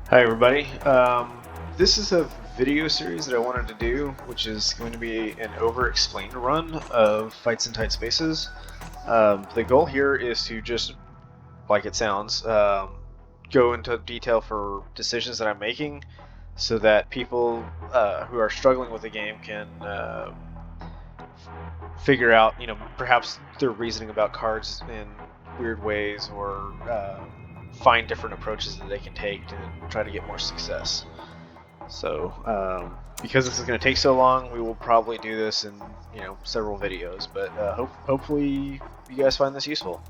Hi everybody. This is a video series that I wanted to do, which is going to be an over-explained run of Fights in Tight Spaces. The goal here is to just, like it sounds, go into detail for decisions that I'm making, so that people who are struggling with the game can figure out, perhaps their reasoning about cards in weird ways, or find different approaches that they can take to try to get more success. So because this is going to take so long, we will probably do this in several videos, but hopefully you guys find this useful.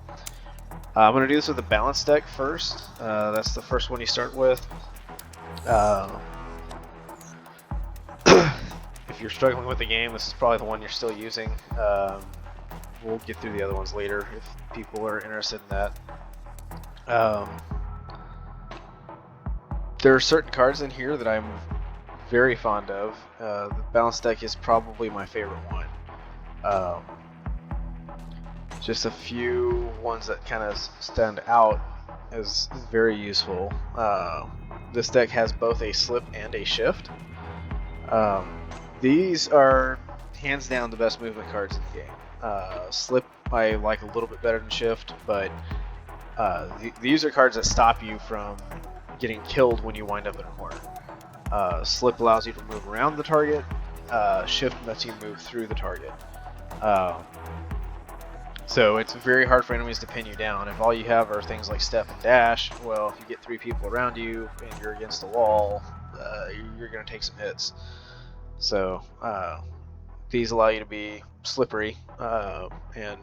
I'm going to do this with a balance deck first. That's the first one you start with. If you're struggling with the game, this is probably the one you're still using. We'll get through the other ones later if people are interested in that. There are certain cards in here that I'm very fond of. The balance deck is probably my favorite one. Just a few ones that kind of stand out as very useful. This deck has both a slip and a shift. These are hands down the best movement cards in the game. Slip I like a little bit better than shift, but these are cards that stop you from getting killed when you wind up in a corner. Slip allows you to move around the target. Shift lets you move through the target. So it's very hard for enemies to pin you down. If all you have are things like step and dash, well, if you get three people around you and you're against the wall, you're going to take some hits. So these allow you to be slippery and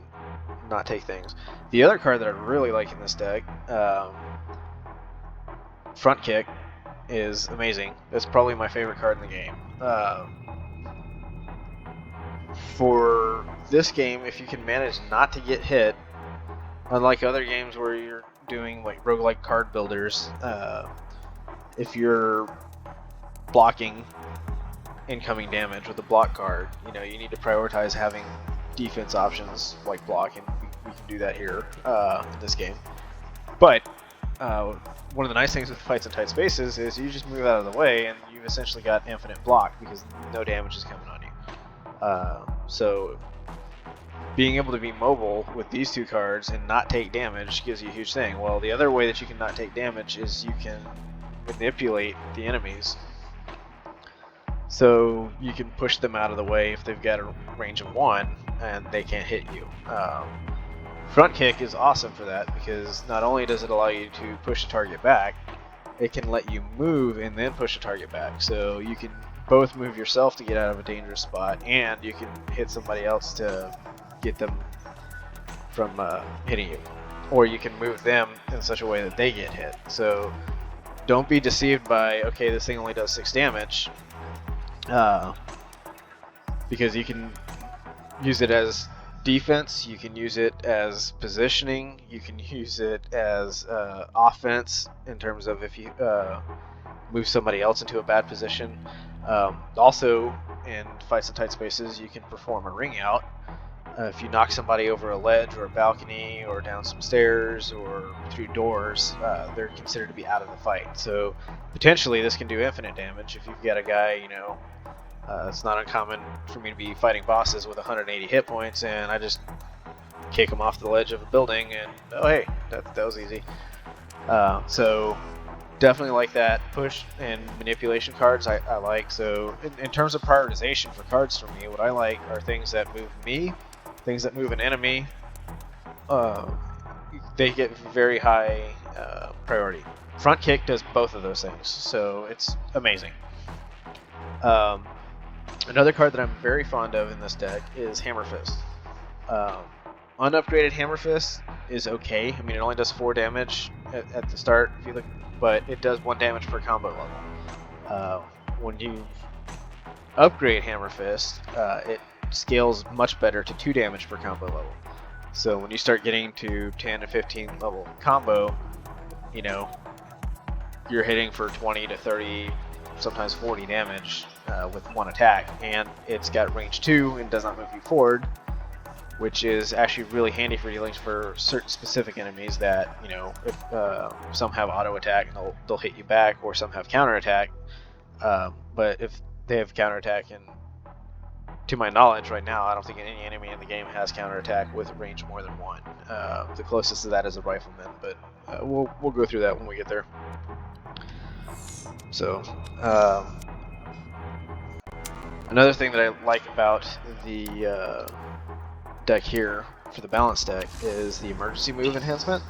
not take things. The other card that I really like in this deck, Front Kick, is amazing. It's probably my favorite card in the game. For this game, if you can manage not to get hit, unlike other games where you're doing like roguelike card builders, if you're blocking incoming damage with a block card, you need to prioritize having defense options like block, and we can do that here in this game. But one of the nice things with Fights in Tight Spaces is you just move out of the way and you've essentially got infinite block because no damage is coming on you. So being able to be mobile with these two cards and not take damage gives you a huge thing. Well, the other way that you can not take damage is you can manipulate the enemies. So you can push them out of the way if they've got a range of 1 and they can't hit you. Front Kick is awesome for that because not only does it allow you to push a target back, it can let you move and then push a target back. So you can both move yourself to get out of a dangerous spot, and you can hit somebody else to get them from hitting you. Or you can move them in such a way that they get hit. So don't be deceived by, okay, this thing only does 6 damage. Because you can use it as defense, you can use it as positioning, you can use it as offense in terms of if you move somebody else into a bad position. Also, in Fights in Tight Spaces, you can perform a ring out. If you knock somebody over a ledge or a balcony or down some stairs or through doors, they're considered to be out of the fight. So potentially this can do infinite damage if you've got a guy, it's not uncommon for me to be fighting bosses with 180 hit points and I just kick them off the ledge of a building and, oh hey, that was easy. So definitely like that. Push and manipulation cards I like. So in terms of prioritization for cards for me, what I like are things that move me, things that move an enemy. They get very high priority. Front Kick does both of those things, so it's amazing. Another card that I'm very fond of in this deck is Hammer Fist. Unupgraded Hammer Fist is okay. I mean, it only does 4 damage at the start, if you look, but it does 1 damage per combo level. When you upgrade Hammer Fist, it scales much better to 2 damage per combo level. So when you start getting to 10 to 15 level combo, you're hitting for 20 to 30, sometimes 40 damage with 1 attack, and it's got range 2 and does not move you forward, which is actually really handy for dealing for certain specific enemies that, you know, if some have auto attack and they'll hit you back, or some have counter attack. But if they have counter attack, and to my knowledge right now, I don't think any enemy in the game has counter attack with range more than 1. The closest to that is a rifleman, but we'll go through that when we get there. So another thing that I like about the deck here for the balance deck is the emergency move enhancement.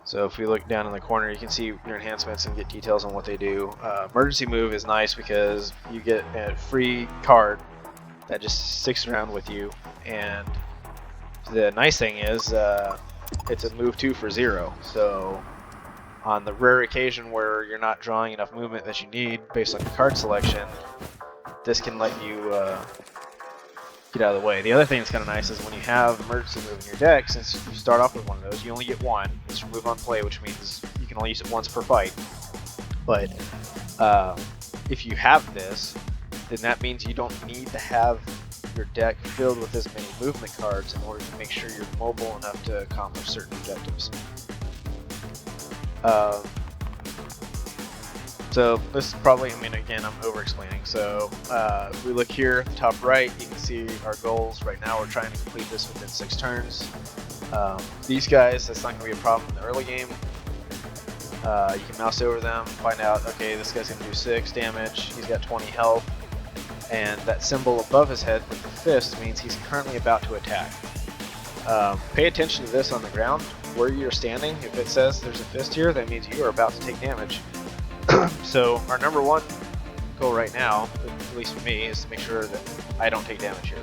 So if we look down in the corner, you can see your enhancements and get details on what they do. Emergency move is nice because you get a free card that just sticks around with you, and the nice thing is it's a move 2 for 0. So on the rare occasion where you're not drawing enough movement that you need based on your card selection, this can let you get out of the way. The other thing that's kind of nice is when you have emergency move in your deck, since you start off with one of those, you only get one. It's remove on play, which means you can only use it once per fight. But if you have this, then that means you don't need to have your deck filled with as many movement cards in order to make sure you're mobile enough to accomplish certain objectives. So this is probably, I mean, again, I'm over-explaining. So if we look here at the top right, you can see our goals. Right now we're trying to complete this within 6 turns. These guys, that's not going to be a problem in the early game. You can mouse over them, find out, okay, this guy's going to do 6 damage, he's got 20 health, and that symbol above his head with the fist means he's currently about to attack. Pay attention to this on the ground, where you're standing. If it says there's a fist here, that means you are about to take damage. So our number 1 goal right now, at least for me, is to make sure that I don't take damage here.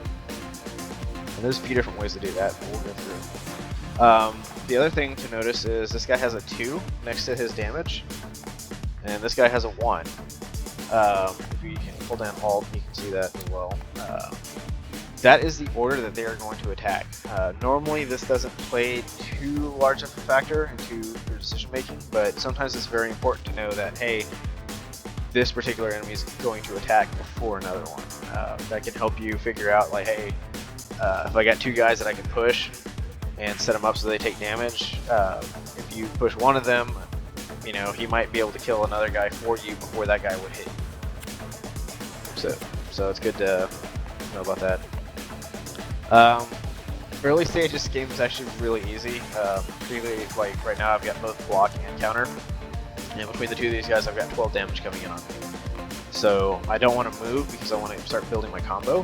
And there's a few different ways to do that, but we'll go through. The other thing to notice is this guy has a 2 next to his damage, and this guy has a 1. If you can pull down Alt, you can see that as well. That is the order that they are going to attack. Normally this doesn't play too large of a factor into your decision making, but sometimes it's very important to know that, hey, this particular enemy is going to attack before another one. That can help you figure out, like, hey, if I got 2 guys that I can push and set them up so they take damage, if you push one of them, you know, he might be able to kill another guy for you before that guy would hit you. So it's good to know about that. Early stage, this game is actually really easy. Particularly, like right now, I've got both block and counter, and between the 2 of these guys, I've got 12 damage coming in on me. So I don't want to move because I want to start building my combo,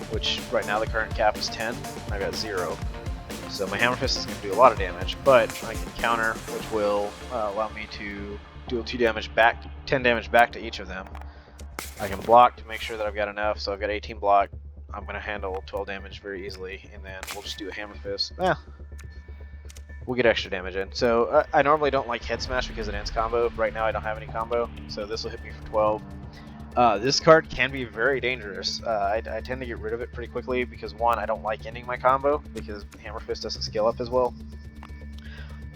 which right now the current cap is 10, and I've got 0. So my hammer fist is going to do a lot of damage, but I can counter, which will allow me to deal 10 damage back to each of them. I can block to make sure that I've got enough, so I've got 18 block. I'm going to handle 12 damage very easily, and then we'll just do a hammer fist. We'll get extra damage in. So I normally don't like head smash because it ends combo. Right now I don't have any combo, so this will hit me for 12. This card can be very dangerous. I tend to get rid of it pretty quickly because, 1, I don't like ending my combo because hammer fist doesn't scale up as well.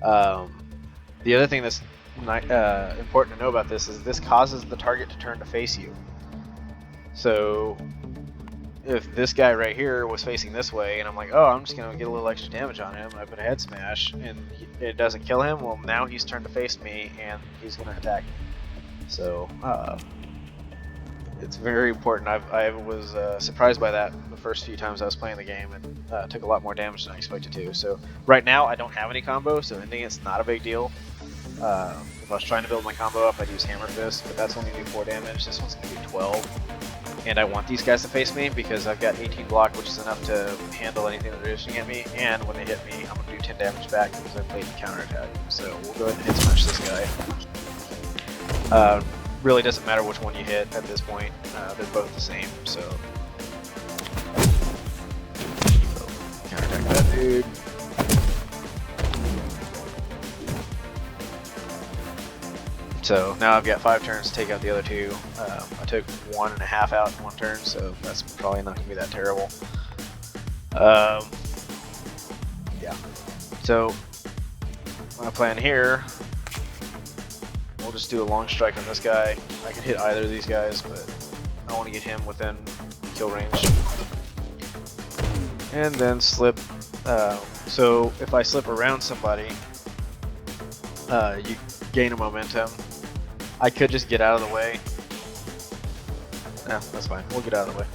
The other thing that's important to know about this is this causes the target to turn to face you. So if this guy right here was facing this way and I'm like, oh, I'm just going to get a little extra damage on him, I put a head smash and it doesn't kill him, well, now he's turned to face me and he's going to attack me. So it's very important. I was surprised by that the first few times I was playing the game, and took a lot more damage than I expected to. So right now I don't have any combo, so ending it's not a big deal. If I was trying to build my combo up, I'd use hammer fist, but that's only going to do 4 damage. This one's going to do 12. And I want these guys to face me because I've got 18 block, which is enough to handle anything that they're shooting at me. And when they hit me, I'm going to do 10 damage back because I played the counter attack. So we'll go ahead and hit smash this guy. Really doesn't matter which one you hit at this point. They're both the same. So counter attack that dude. So now I've got 5 turns to take out the other 2. I took 1.5 out in 1 turn, so that's probably not going to be that terrible. Yeah. So my plan here, we'll just do a long strike on this guy. I can hit either of these guys, but I want to get him within kill range. and then slip. So if I slip around somebody, you gain a momentum. I could just get out of the way. No, that's fine. We'll get out of the way.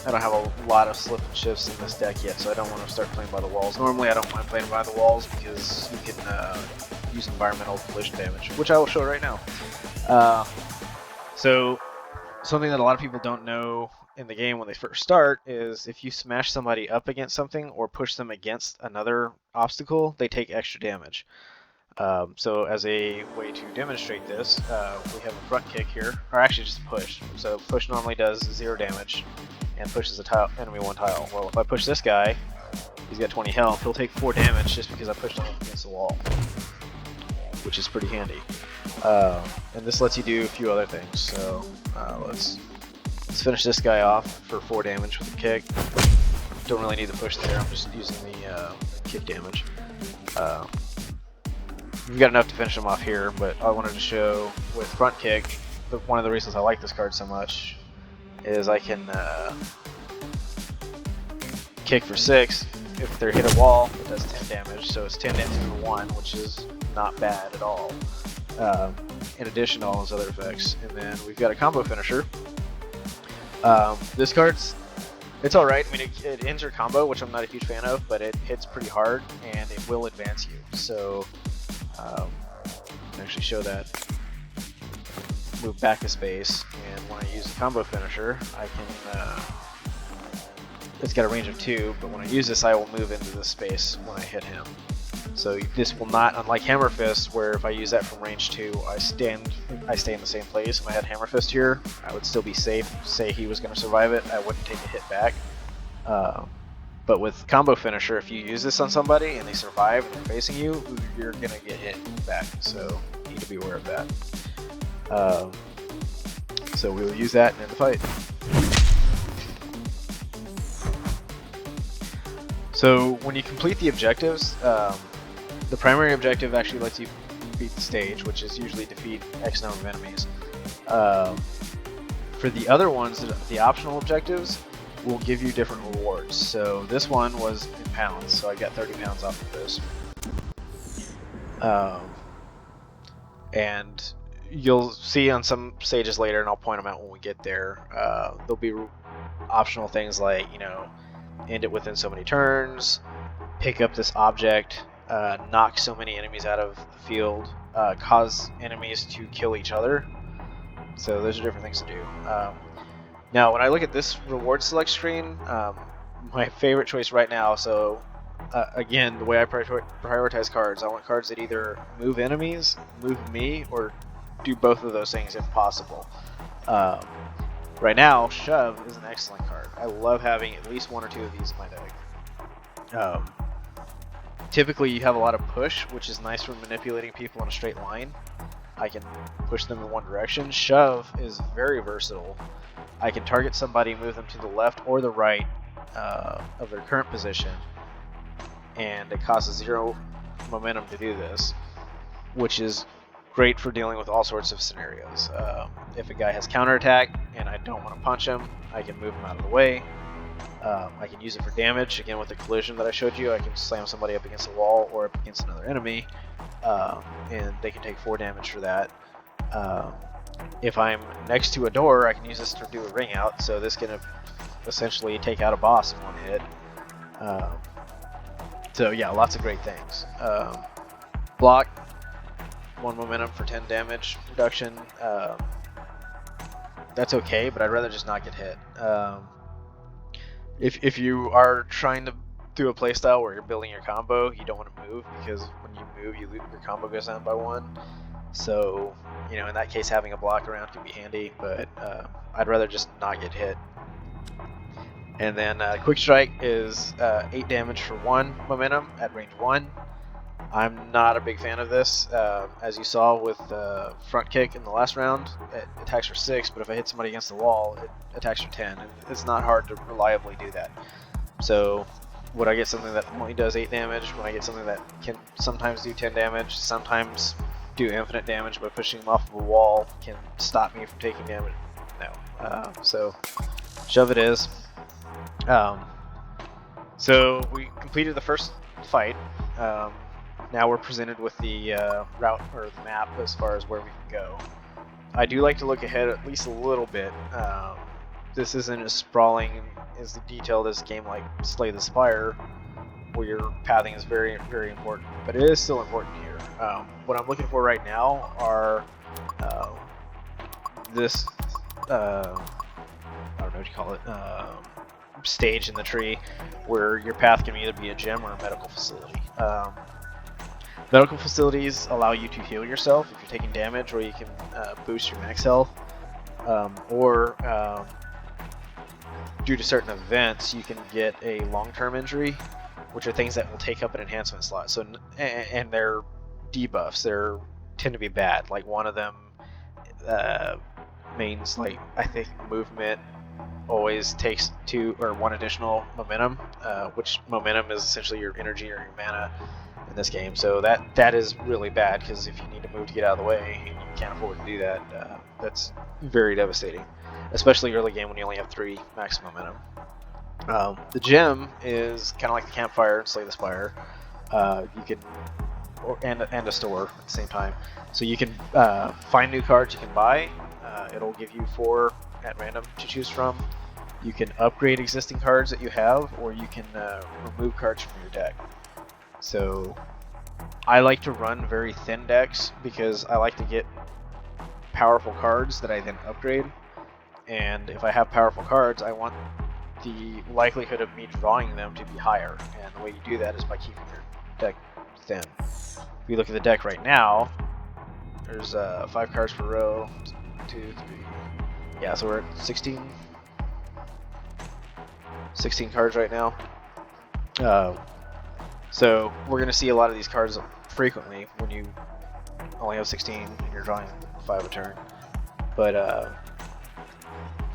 I don't have a lot of slip and shifts in this deck yet, so I don't want to start playing by the walls. Normally I don't mind playing by the walls because you can use environmental collision damage, which I will show right now. So something that a lot of people don't know in the game when they first start is if you smash somebody up against something or push them against another obstacle, they take extra damage. So as a way to demonstrate this, we have a front kick here, or actually just push. So push normally does 0 damage and pushes a enemy 1 tile. Well, if I push this guy, he's got 20 health, he'll take 4 damage just because I pushed him up against the wall, which is pretty handy. And this lets you do a few other things. So let's finish this guy off for 4 damage with a kick. Don't really need the push there, I'm just using the kick damage. We've got enough to finish him off here, but I wanted to show with front kick, one of the reasons I like this card so much is I can kick for 6. If they're hit a wall, it does 10 damage, so it's 10 damage for 1, which is not bad at all. In addition to all those other effects. And then we've got a combo finisher. This card's, it's alright. I mean, it ends your combo, which I'm not a huge fan of, but it hits pretty hard, and it will advance you. So, I can actually show that. Move back a space, and when I use the combo finisher, I can, it's got a range of 2, but when I use this, I will move into this space when I hit him. So this will not, unlike Hammer Fist, where if I use that from range 2, I stay in the same place. If I had Hammer Fist here, I would still be safe. Say he was going to survive it, I wouldn't take a hit back. But with Combo Finisher, if you use this on somebody and they survive and they're facing you, you're going to get hit back. So you need to be aware of that. So we will use that and end the fight. So when you complete the objectives, the primary objective actually lets you beat the stage, which is usually defeat X number of enemies. For the other ones, the optional objectives will give you different rewards. So this one was in pounds, so I got 30 pounds off of this. And you'll see on some stages later, and I'll point them out when we get there, there'll be optional things like, you know, end it within so many turns, pick up this object, knock so many enemies out of the field, cause enemies to kill each other. So those are different things to do. Now when I look at this reward select screen, my favorite choice right now, so again, the way I prioritize cards, I want cards that either move enemies, move me, or do both of those things if possible. Right now, Shove is an excellent card. I love having at least 1 or 2 of these in my deck. Typically you have a lot of push, which is nice for manipulating people in a straight line. I can push them in one direction. Shove is very versatile. I can target somebody, move them to the left or the right of their current position, and it costs 0 momentum to do this, which is great for dealing with all sorts of scenarios. If a guy has counterattack and I don't want to punch him, I can move him out of the way. I can use it for damage. Again, with the collision that I showed you, I can slam somebody up against a wall or up against another enemy, and they can take 4 damage for that. If I'm next to a door, I can use this to do a ring out, so this can essentially take out a boss in 1 hit. So yeah, lots of great things. Block, 1 momentum for 10 damage reduction. That's okay, but I'd rather just not get hit. If you are trying to do a playstyle where you're building your combo, you don't want to move, because when you move, your combo goes down by 1. So, you know, in that case, having a block around can be handy, but I'd rather just not get hit. And then Quick Strike is 8 damage for 1 momentum at range 1. I'm not a big fan of this. As you saw with Front Kick in the last round, it attacks for 6, but if I hit somebody against the wall, it attacks for 10. And it's not hard to reliably do that. So would I get something that only does 8 damage? When I get something that can sometimes do 10 damage, sometimes do infinite damage by pushing them off of a wall, can stop me from taking damage? No. So Shove it is. So we completed the first fight. Now we're presented with the route or the map as far as where we can go. I do like to look ahead at least a little bit. This isn't as sprawling as detailed as a game like Slay the Spire, where your pathing is very, very important, but it is still important here. What I'm looking for right now are this, I don't know what you call it, stage in the tree where your path can either be a gym or a medical facility. Medical facilities allow you to heal yourself if you're taking damage, or you can boost your max health, or due to certain events, you can get a long-term injury, which are things that will take up an enhancement slot. So, and they're debuffs. They tend to be bad. Like one of them means, like, I think movement always takes 2 or 1 additional momentum, which momentum is essentially your energy or your mana in this game. So that is really bad, because if you need to move to get out of the way and you can't afford to do that, that's very devastating, especially early game when you only have 3 max momentum. The gym is kind of like the campfire in Slay the Spire. You can, and a store at the same time. So you can find new cards you can buy. It'll give you 4 at random to choose from. You can upgrade existing cards that you have, or you can remove cards from your deck. So I like to run very thin decks because I like to get powerful cards that I then upgrade. And if I have powerful cards, I want the likelihood of me drawing them to be higher. And the way you do that is by keeping your deck thin. If you look at the deck right now, there's 5 cards per row. 2, 3. Yeah, so we're at 16 cards right now. So we're going to see a lot of these cards frequently when you only have 16 and you're drawing 5 a turn. But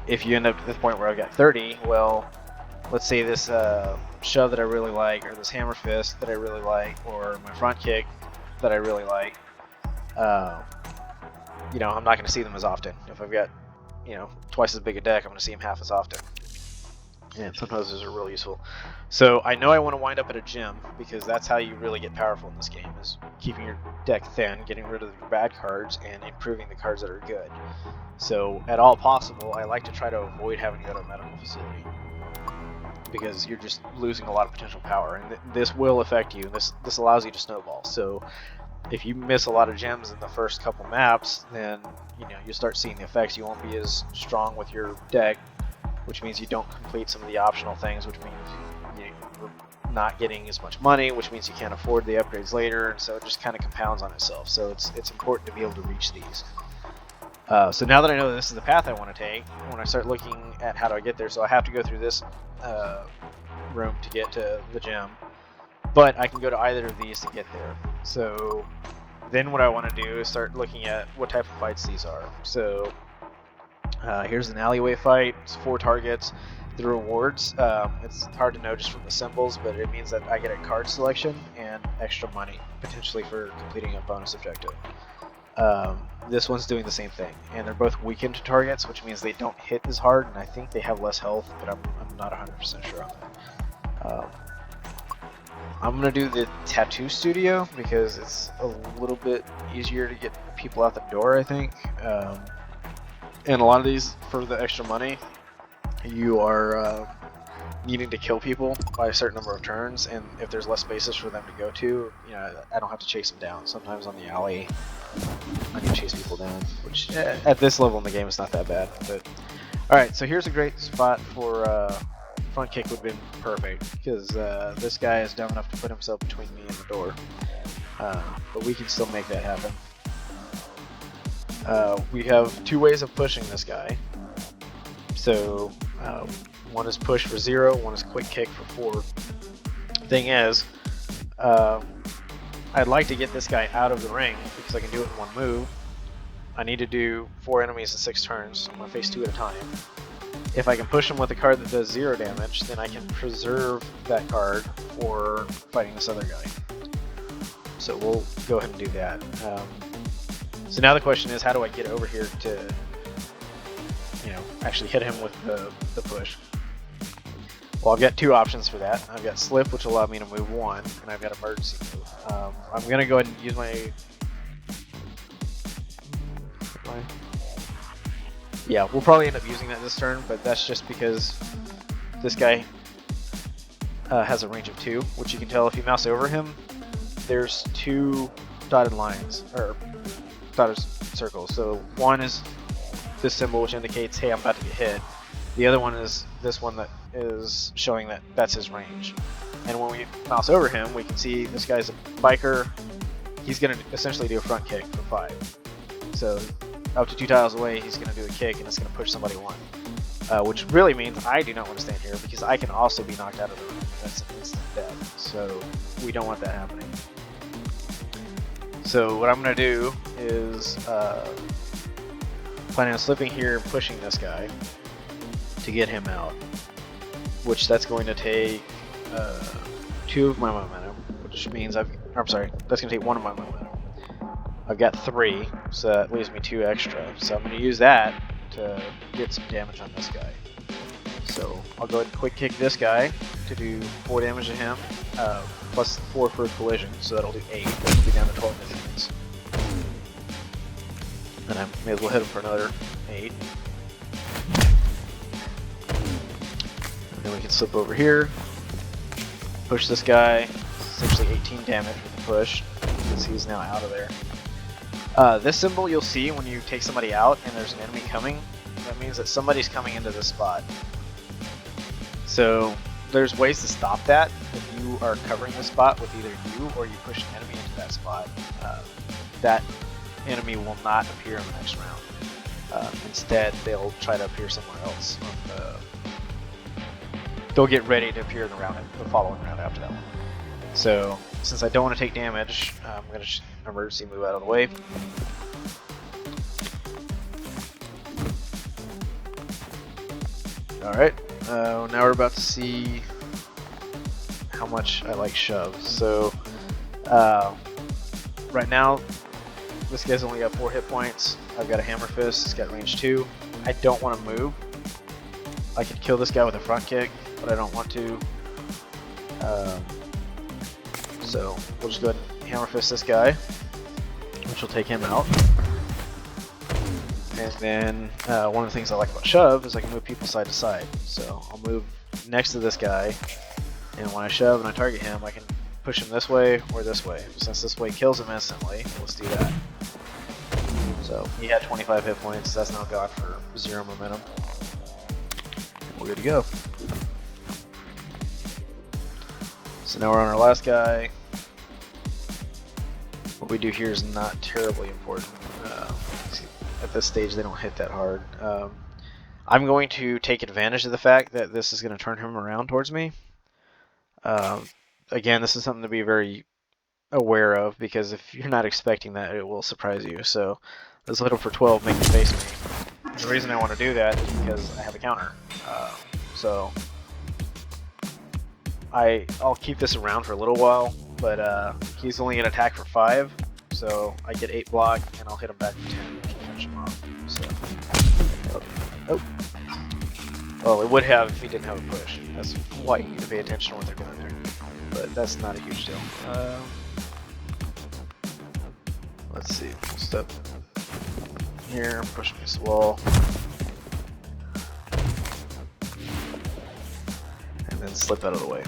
if you end up at the point where I've got 30, well, let's say this shove that I really like, or this hammer fist that I really like, or my front kick that I really like, you know, I'm not going to see them as often. If I've got, you know, twice as big a deck, I'm going to see them half as often. And sometimes those are really useful. So I know I want to wind up at a gym, because that's how you really get powerful in this game, is keeping your deck thin, getting rid of the bad cards, and improving the cards that are good. So at all possible, I like to try to avoid having to go to a medical facility, because you're just losing a lot of potential power, and this will affect you. This allows you to snowball. So if you miss a lot of gems in the first couple maps, then you know you start seeing the effects. You won't be as strong with your deck, which means you don't complete some of the optional things, which means you're not getting as much money, which means you can't afford the upgrades later, and so it just kind of compounds on itself. So it's important to be able to reach these. So now that I know that this is the path I want to take, when I start looking at how do I get there, so I have to go through this room to get to the gym, but I can go to either of these to get there. So then what I want to do is start looking at what type of fights these are. So here's an Alleyway Fight. It's 4 targets. The rewards, it's hard to know just from the symbols, but it means that I get a card selection and extra money, potentially for completing a bonus objective. This one's doing the same thing, and they're both weakened targets, which means they don't hit as hard, and I think they have less health, but I'm not 100% sure on that. I'm going to do the tattoo studio because it's a little bit easier to get people out the door, I think. And a lot of these, for the extra money, you are needing to kill people by a certain number of turns, and if there's less spaces for them to go to, you know, I don't have to chase them down. Sometimes on the alley, I can chase people down, which at this level in the game is not that bad. But all right, so here's a great spot for front kick. Would have been perfect because this guy is dumb enough to put himself between me and the door, but we can still make that happen. We have 2 ways of pushing this guy. So one is push for 0, one is quick kick for 4. Thing is, I'd like to get this guy out of the ring because I can do it in 1 move. I need to do 4 enemies in 6 turns. I'm going to face 2 at a time. If I can push him with a card that does 0 damage, then I can preserve that card for fighting this other guy. So we'll go ahead and do that. So now the question is, how do I get over here to, you know, actually hit him with the push? Well, I've got two options for that. I've got slip, which will allow me to move one, and I've got emergency move. I'm going to go ahead and use my... Yeah, we'll probably end up using that this turn, but that's just because this guy has a range of 2, which you can tell if you mouse over him, there's 2 dotted lines, or dotted circles. So one is this symbol, which indicates, hey, I'm about to get hit. The other one is this one that is showing that that's his range. And when we mouse over him, we can see this guy's a biker. He's going to essentially do a front kick for 5. So up to 2 tiles away, he's going to do a kick, and it's going to push somebody 1. Which really means I do not want to stand here, because I can also be knocked out of the room. That's an instant death. So we don't want that happening. So what I'm going to do is planning on slipping here and pushing this guy to get him out, which that's going to take 2 of my momentum, which means I'm sorry, that's going to take 1 of my momentum. I've got 3, so that leaves me 2 extra. So I'm going to use that to get some damage on this guy. So I'll go ahead and quick kick this guy to do 4 damage to him, plus 4 for a collision, so that'll do 8. That'll be down to 12 hits. And I may as well hit him for another 8. And then we can slip over here, push this guy, essentially 18 damage with the push, because he's now out of there. This symbol you'll see when you take somebody out and there's an enemy coming. That means that somebody's coming into this spot. So there's ways to stop that if you are covering the spot with either you or you push an enemy into that spot. That enemy will not appear in the next round. Instead, they'll try to appear somewhere else. They'll get ready to appear in the following round after that one. So since I don't want to take damage, I'm going to emergency move out of the way. Alright, now we're about to see how much I like shoves. So right now, this guy's only got 4 hit points. I've got a hammer fist, it's got range 2. I don't want to move. I could kill this guy with a front kick, but I don't want to. So we'll just go ahead and hammer fist this guy, which will take him out. And then one of the things I like about shove is I can move people side to side. So I'll move next to this guy, and when I shove and I target him, I can push him this way or this way. Since this way kills him instantly, let's do that. So he had 25 hit points. That's now gone for 0 momentum. We're good to go. So now we're on our last guy. What we do here is not terribly important. At this stage, they don't hit that hard. I'm going to take advantage of the fact that this is going to turn him around towards me. Again, this is something to be very aware of, because if you're not expecting that, it will surprise you. So let's hit him for 12, make him face me. The reason I want to do that is because I have a counter. So I'll keep this around for a little while, but he's only going to attack for 5, so I get 8 block, and I'll hit him back for 10, which will finish him off. So, oh. Well, it would have if he didn't have a push. That's why you need to pay attention to what they're doing there, but that's not a huge deal. Let's see, we'll step here, push him against the wall. And slip out of the way.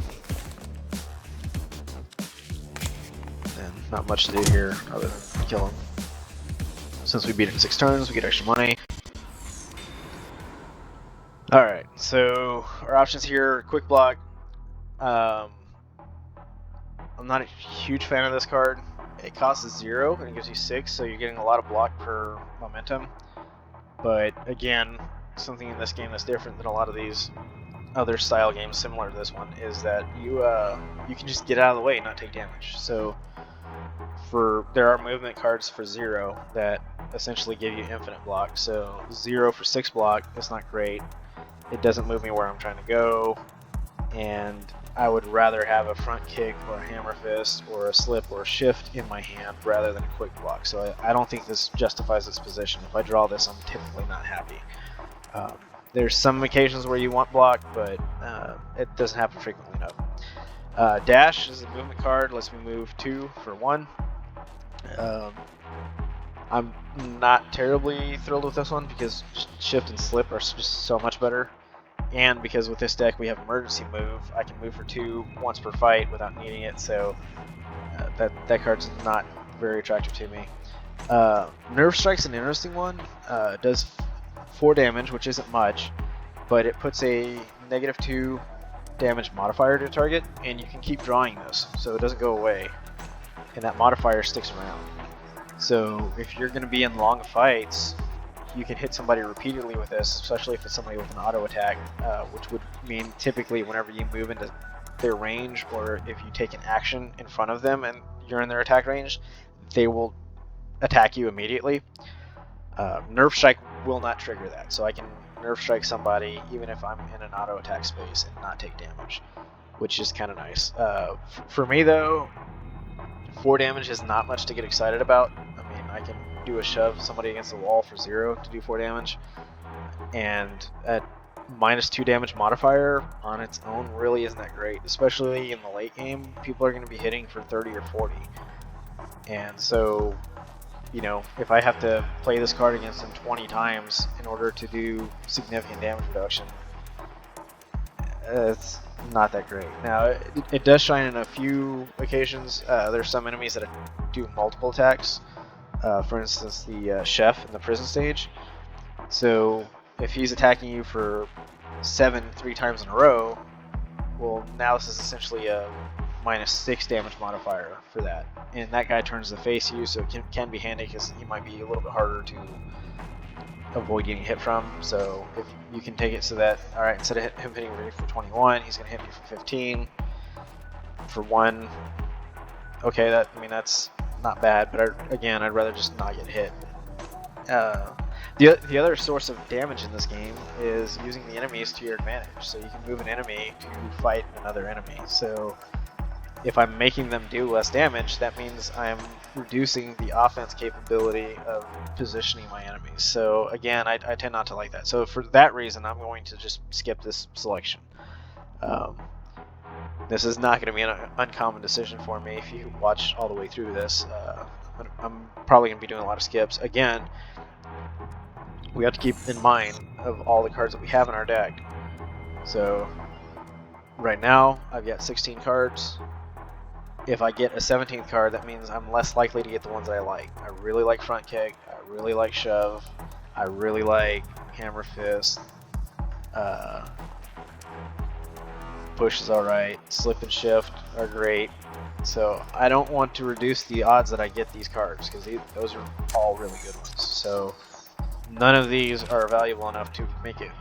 And not much to do here other than kill him. Since we beat it in 6 turns, we get extra money. Alright, so our options here, quick block. I'm not a huge fan of this card. It costs 0 and it gives you 6, so you're getting a lot of block per momentum. But again, something in this game that's different than a lot of these other style games similar to this one is that you can just get out of the way and not take damage. So there are movement cards for 0 that essentially give you infinite block. So 0 for 6 block is not great. It doesn't move me where I'm trying to go, and I would rather have a front kick or a hammer fist or a slip or a shift in my hand rather than a quick block. So I don't think this justifies its position. If I draw this, I'm typically not happy. There's some occasions where you want block, but it doesn't happen frequently enough. Dash is a movement card, lets me move 2 for 1. I'm not terribly thrilled with this one because shift and slip are just so much better. And because with this deck we have emergency move, I can move for 2 once per fight without needing it, so that card's not very attractive to me. Nerve Strike's an interesting one. It does 4 damage, which isn't much, but it puts a -2 damage modifier to target, and you can keep drawing this, so it doesn't go away, and that modifier sticks around. So if you're going to be in long fights, you can hit somebody repeatedly with this, especially if it's somebody with an auto attack, which would mean typically whenever you move into their range, or if you take an action in front of them and you're in their attack range, they will attack you immediately. Nerve Strike will not trigger that, so I can Nerve Strike somebody even if I'm in an auto attack space and not take damage, which is kind of nice. For me though, 4 damage is not much to get excited about. I mean, I can do a shove somebody against the wall for 0 to do 4 damage, and at -2 damage modifier on its own really isn't that great, especially in the late game. People are going to be hitting for 30 or 40, and so, you know, if I have to play this card against him 20 times in order to do significant damage reduction, it's not that great. Now, it does shine in a few occasions. There's some enemies that do multiple attacks. For instance, the chef in the prison stage. So if he's attacking you for 7 3 times in a row, well, now this is essentially a -6 damage modifier for that. And that guy turns to face you, so it can be handy because he might be a little bit harder to avoid getting hit from. So if you can take it so that, alright, instead of him hitting me for 21, he's going to hit me for 15 for 1. Okay, that's not bad, but again, I'd rather just not get hit. The other source of damage in this game is using the enemies to your advantage. So you can move an enemy to fight another enemy. So if I'm making them do less damage, that means I'm reducing the offense capability of positioning my enemies. So again, I tend not to like that. So for that reason, I'm going to just skip this selection. This is not going to be an uncommon decision for me if you watch all the way through this. I'm probably going to be doing a lot of skips. Again, we have to keep in mind of all the cards that we have in our deck. So right now, I've got 16 cards. If I get a 17th card, that means I'm less likely to get the ones that I like. I really like Front Kick. I really like Shove. I really like Hammer Fist. Push is alright. Slip and Shift are great. So I don't want to reduce the odds that I get these cards, because those are all really good ones. So none of these are valuable enough to make it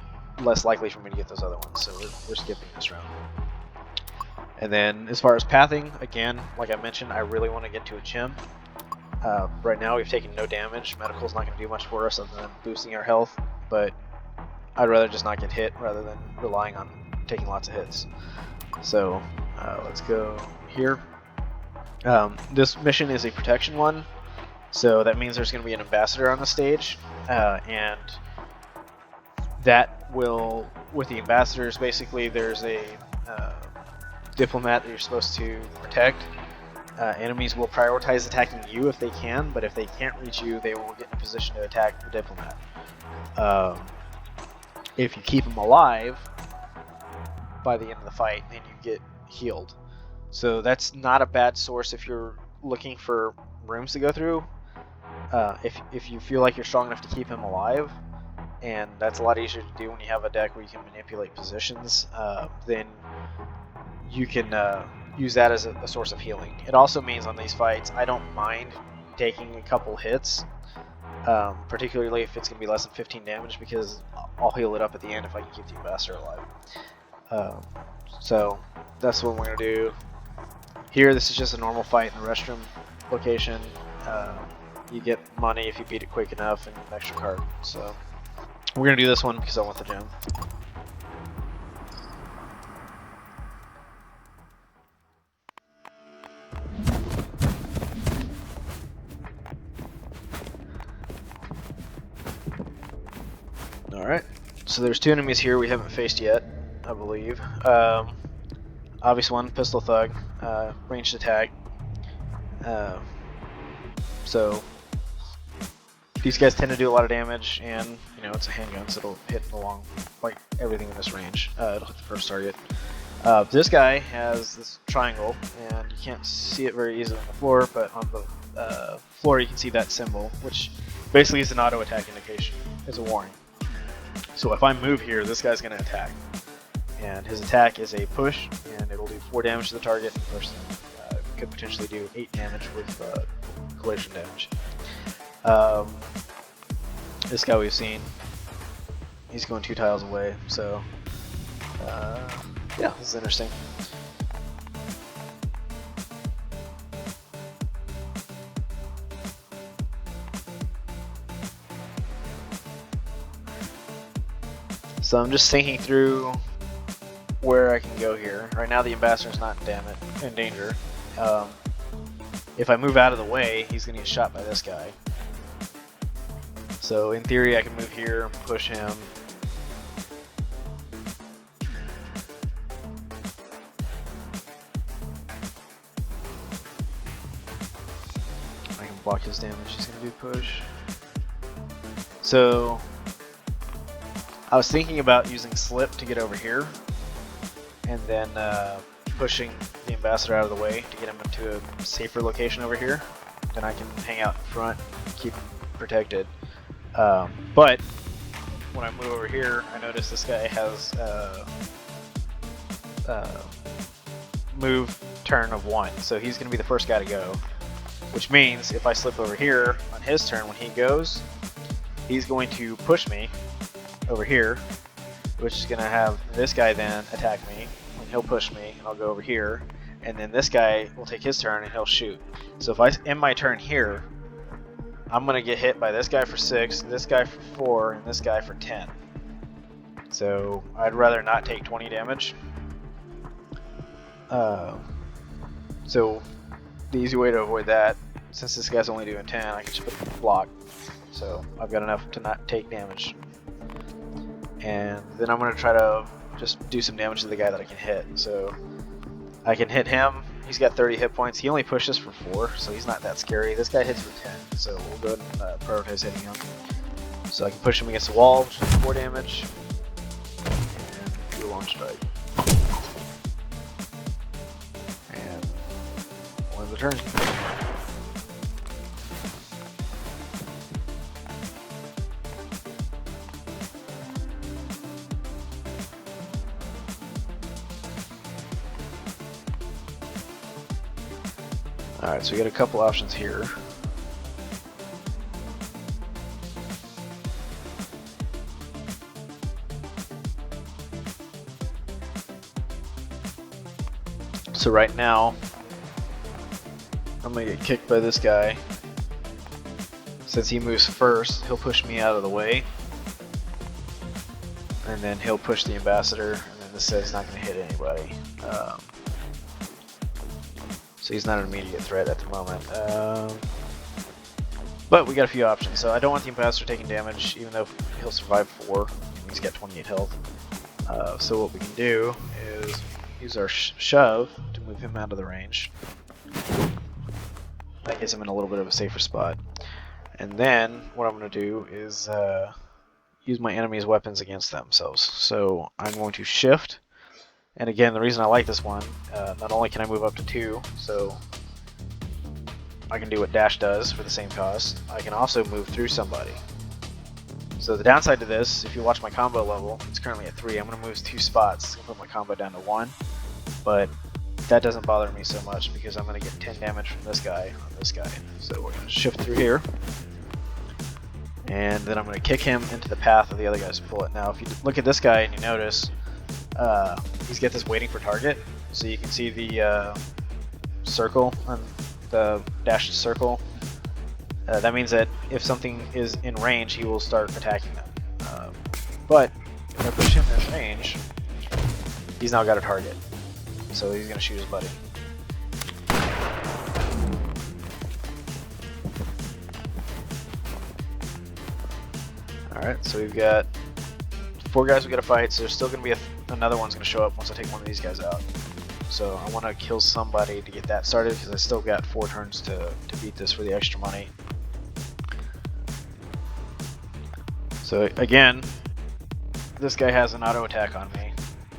less likely for me to get those other ones. So we're skipping this round. And then as far as pathing, again, like I mentioned, I really want to get to a gym. Right now we've taken no damage. Medical's not going to do much for us other than boosting our health, but I'd rather just not get hit rather than relying on taking lots of hits. So let's go here. This mission is a protection one, so that means there's going to be an ambassador on the stage, and that will, with the ambassadors, basically there's a diplomat that you're supposed to protect. Enemies will prioritize attacking you if they can, but if they can't reach you, they will get in a position to attack the diplomat. If you keep them alive by the end of the fight, then you get healed. So that's not a bad source if you're looking for rooms to go through. If you feel like you're strong enough to keep him alive, and that's a lot easier to do when you have a deck where you can manipulate positions, then you can use that as a source of healing. It also means on these fights, I don't mind taking a couple hits, particularly if it's going to be less than 15 damage, because I'll heal it up at the end if I can keep the ambassador alive. So that's what we're going to do. Here, this is just a normal fight in the restroom location. You get money if you beat it quick enough and an extra card. So we're going to do this one because I want the gem. Alright, So there's 2 enemies here we haven't faced yet, I believe. Obvious one, Pistol Thug, ranged attack. So these guys tend to do a lot of damage, and you know it's a handgun, so it'll hit along like everything in this range. It'll hit the first target. This guy has this triangle, and you can't see it very easily on the floor, but on the floor you can see that symbol, which basically is an auto attack indication, is a warning. So if I move here, this guy's going to attack, and his attack is a push, and it'll do 4 damage to the target. Person could potentially do 8 damage with collision damage. This guy we've seen, he's going 2 tiles away, so yeah, this is interesting. So I'm just thinking through where I can go here. Right now the ambassador's not in danger. If I move out of the way, he's gonna get shot by this guy. So in theory I can move here, push him. I can block his damage, he's gonna do push. So I was thinking about using slip to get over here, and then pushing the ambassador out of the way to get him into a safer location over here. Then I can hang out in front, keep him protected. But when I move over here, I notice this guy has move turn of 1, so he's going to be the first guy to go. Which means if I slip over here on his turn, when he goes, he's going to push me over here, which is going to have this guy then attack me, and he'll push me, and I'll go over here, and then this guy will take his turn and he'll shoot. So if I end my turn here, I'm going to get hit by this guy for 6, this guy for 4, and this guy for 10. So I'd rather not take 20 damage. So the easy way to avoid that, since this guy's only doing 10, I can just put a block. So I've got enough to not take damage. And then I'm going to try to just do some damage to the guy that I can hit. So I can hit him. He's got 30 hit points. He only pushes for 4, so he's not that scary. This guy hits for 10, so we'll go ahead and prioritize hitting him. So I can push him against the wall, which is 4 damage, and do a long strike. And one of the turns. Alright, so we got a couple options here. So right now, I'm going to get kicked by this guy. Since he moves first, he'll push me out of the way. And then he'll push the ambassador, and then this says not going to hit anybody. So he's not an immediate threat at the moment. But we got a few options. So I don't want the ambassador taking damage, even though he'll survive 4. He's got 28 health. So what we can do is use our shove to move him out of the range. That gets him in a little bit of a safer spot. And then what I'm going to do is use my enemy's weapons against themselves. So I'm going to shift. And again, the reason I like this one, not only can I move up to 2, so I can do what dash does for the same cost, I can also move through somebody. So the downside to this, if you watch my combo level, it's currently at 3. I'm going to move 2 spots and put my combo down to 1. But that doesn't bother me so much because I'm going to get 10 damage from this guy on this guy. So we're going to shift through here. And then I'm going to kick him into the path of the other guy's bullet. Now if you look at this guy and you notice, he's got this waiting for target, so you can see the circle on the dashed circle. That means that if something is in range, he will start attacking them. But if I push him in range, he's now got a target, so he's going to shoot his buddy. Alright, so we've got 4 guys we gotta fight, so there's still gonna be another one's gonna show up once I take one of these guys out. So I want to kill somebody to get that started because I still got 4 turns to beat this for the extra money. So again, this guy has an auto attack on me.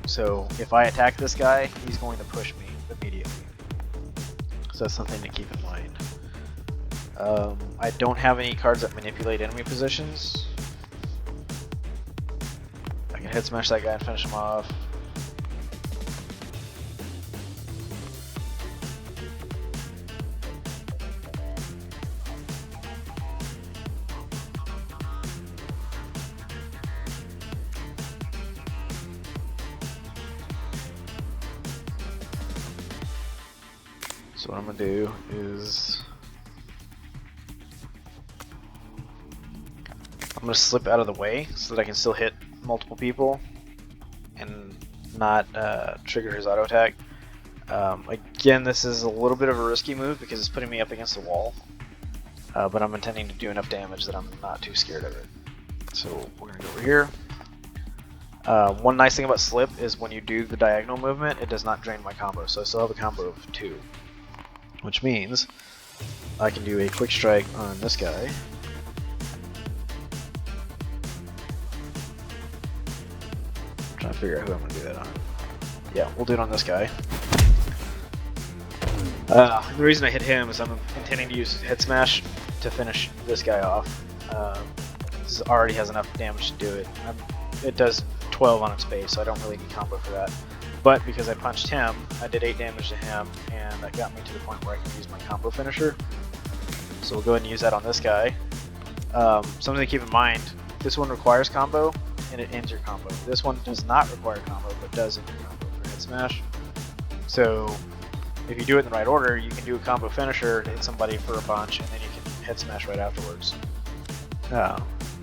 So if I attack this guy, he's going to push me immediately. So that's something to keep in mind. I don't have any cards that manipulate enemy positions. I can head smash that guy and finish him off. So what I'm gonna do is I'm gonna slip out of the way so that I can still hit multiple people and not trigger his auto attack. Again, this is a little bit of a risky move because it's putting me up against the wall, but I'm intending to do enough damage that I'm not too scared of it. So we're gonna go over here. One nice thing about slip is when you do the diagonal movement, it does not drain my combo, so I still have a combo of 2. Which means I can do a quick strike on this guy. I'm trying to figure out who I'm going to do that on. Yeah, we'll do it on this guy. The reason I hit him is I'm intending to use head smash to finish this guy off. This already has enough damage to do it. It does 12 on its base, so I don't really need combo for that. But because I punched him, I did 8 damage to him, and that got me to the point where I can use my combo finisher. So we'll go ahead and use that on this guy. Something to keep in mind, this one requires combo, and it ends your combo. This one does not require combo, but does end your combo for head smash. So if you do it in the right order, you can do a combo finisher to hit somebody for a bunch, and then you can head smash right afterwards.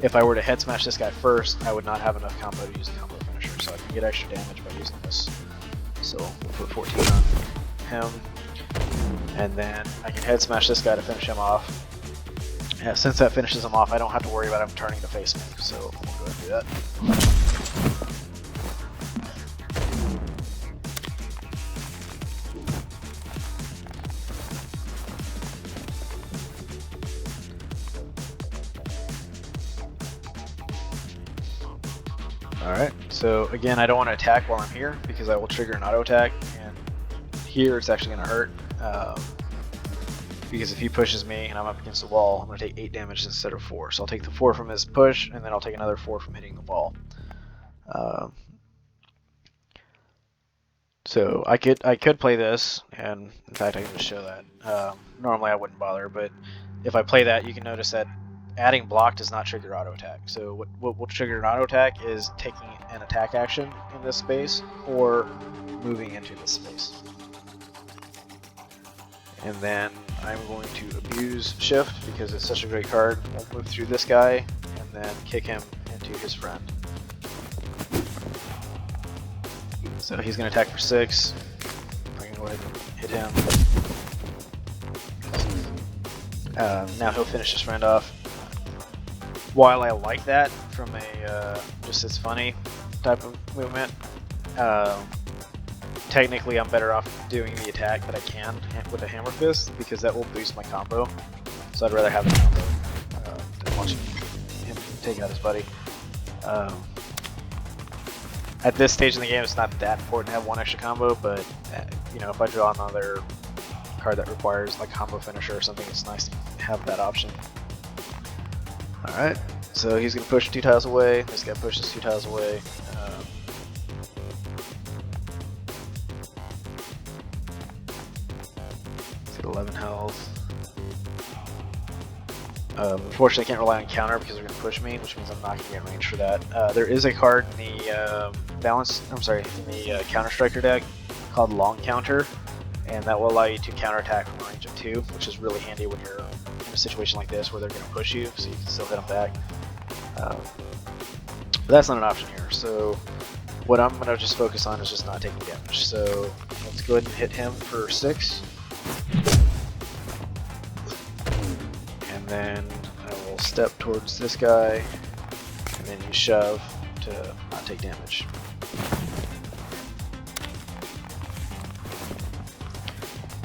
If I were to head smash this guy first, I would not have enough combo to use the combo finisher, so I can get extra damage by using this. So we'll put 14 on him, and then I can head smash this guy to finish him off. Since that finishes him off, I don't have to worry about him turning to face me, so we'll go ahead and do that. Alright, so again, I don't want to attack while I'm here because I will trigger an auto attack, and here it's actually going to hurt because if he pushes me and I'm up against the wall, I'm going to take 8 damage instead of 4. So I'll take the 4 from his push, and then I'll take another 4 from hitting the wall. So I could play this, and in fact I can just show that. Normally I wouldn't bother, but if I play that, you can notice that adding block does not trigger auto attack. So what will trigger an auto attack is taking an attack action in this space or moving into this space. And then I'm going to abuse shift because it's such a great card. I'll move through this guy and then kick him into his friend. So he's going to attack for 6. I can go ahead and hit him. Now he'll finish his friend off. While I like that from a just it's funny type of movement, technically I'm better off doing the attack that I can with a hammer fist because that will boost my combo. So I'd rather have a combo than watching him take out his buddy. At this stage in the game, it's not that important to have one extra combo, but you know, if I draw another card that requires like combo finisher or something, it's nice to have that option. Alright, so he's going to push 2 tiles away, this guy pushes 2 tiles away. He's got 11 health. Unfortunately I can't rely on counter because they're going to push me, which means I'm not going to get range for that. There is a card in the in the Counter Striker deck called Long Counter, and that will allow you to counterattack from a range of 2, which is really handy when you're in a situation like this where they're going to push you, so you can still hit them back. But that's not an option here, so what I'm going to just focus on is just not taking damage. So let's go ahead and hit him for 6. And then I will step towards this guy, and then you shove to not take damage.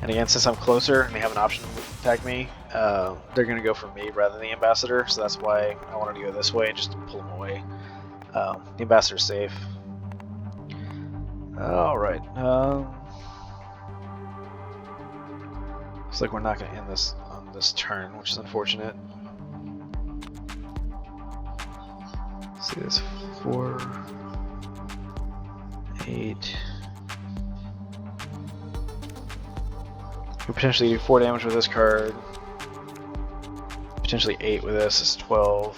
And again, since I'm closer and they have an option to attack me, they're going to go for me rather than the ambassador, so that's why I wanted to go this way, just to pull them away. The ambassador's safe. Alright. Looks like we're not going to end this on this turn, which is unfortunate. Let's see this. 4, 8. We potentially do 4 damage with this card. Potentially 8 with this is 12.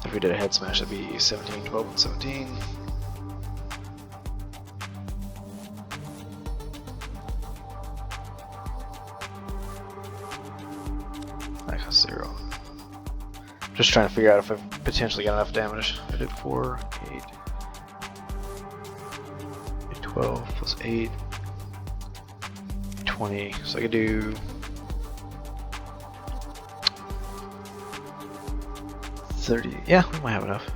If we did a head smash, that'd be 17, 12, and 17. That costs 0. Just trying to figure out if I've potentially got enough damage. I did 4, 8, 12 plus 8, 20. So I could do 30. Yeah, we might have enough.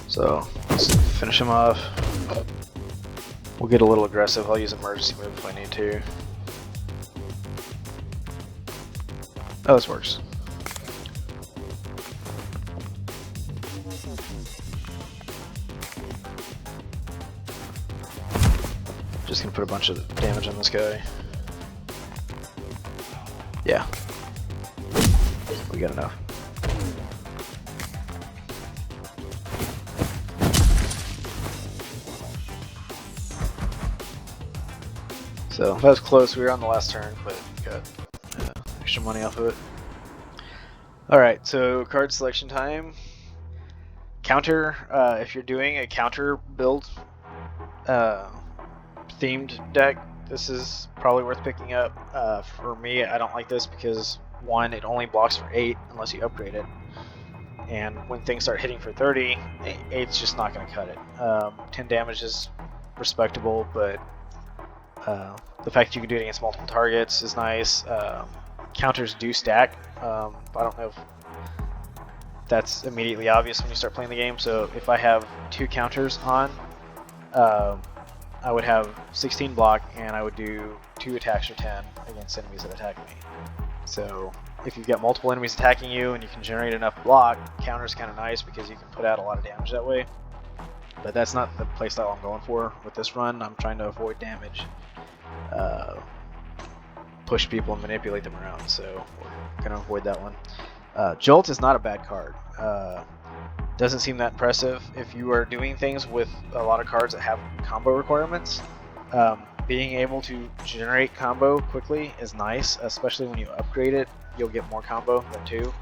So let's finish him off. We'll get a little aggressive. I'll use emergency move if I need to. Oh, this works. Just gonna put a bunch of damage on this guy. Yeah. We got enough. So that was close. We were on the last turn, but got extra money off of it. Alright, so card selection time. Counter, if you're doing a counter build themed deck, this is probably worth picking up. For me, I don't like this because 1, it only blocks for 8 unless you upgrade it. And when things start hitting for 30, 8's just not going to cut it. 10 damage is respectable, but the fact that you can do it against multiple targets is nice. Counters do stack. I don't know if that's immediately obvious when you start playing the game. So if I have 2 counters on, I would have 16 block, and I would do 2 attacks or 10 against enemies that attack me. So if you've got multiple enemies attacking you and you can generate enough block, counter's kind of nice because you can put out a lot of damage that way. But that's not the playstyle I'm going for with this run. I'm trying to avoid damage, push people and manipulate them around, so we're going to avoid that one. Jolt is not a bad card. Doesn't seem that impressive. If you are doing things with a lot of cards that have combo requirements, being able to generate combo quickly is nice, especially when you upgrade it. You'll get more combo than 2.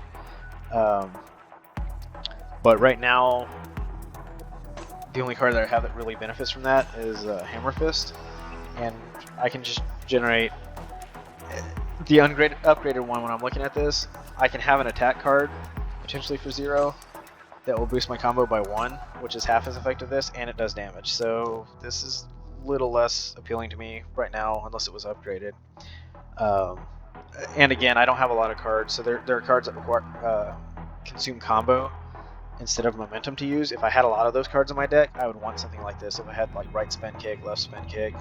But right now, the only card that I have that really benefits from that is Hammer Fist, and I can just generate the upgraded one. When I'm looking at this, I can have an attack card potentially for 0 that will boost my combo by 1, which is half as effective as this, and it does damage. So this is a little less appealing to me right now, unless it was upgraded. And again, I don't have a lot of cards, so there are cards that require consume combo instead of momentum to use. If I had a lot of those cards in my deck, I would want something like this. If I had like right spin kick, left spin kick,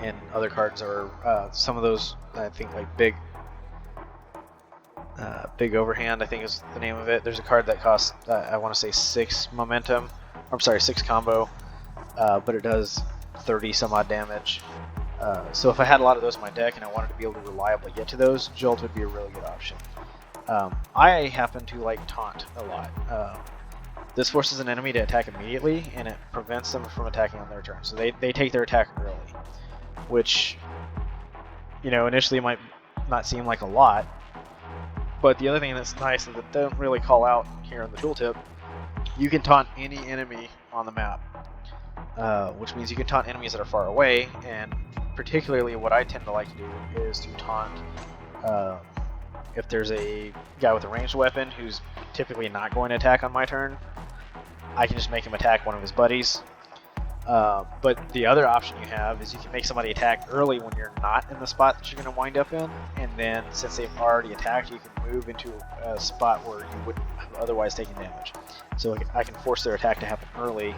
and other cards are some of those, I think, like big overhand, I think is the name of it. There's a card that costs I want to say 6 momentum, or I'm sorry, 6 combo, but it does 30 some odd damage. So if I had a lot of those in my deck and I wanted to be able to reliably get to those, Jolt would be a really good option. I happen to like Taunt a lot. This forces an enemy to attack immediately, and it prevents them from attacking on their turn. So they take their attack early, which, you know, initially might not seem like a lot. But the other thing that's nice is that they don't really call out here in the tooltip. You can taunt any enemy on the map, which means you can taunt enemies that are far away. And particularly, what I tend to like to do is to taunt if there's a guy with a ranged weapon who's typically not going to attack on my turn. I can just make him attack one of his buddies, But the other option you have is you can make somebody attack early when you're not in the spot that you're going to wind up in, and then since they've already attacked, you can move into a spot where you wouldn't have otherwise taken damage. So I can force their attack to happen early.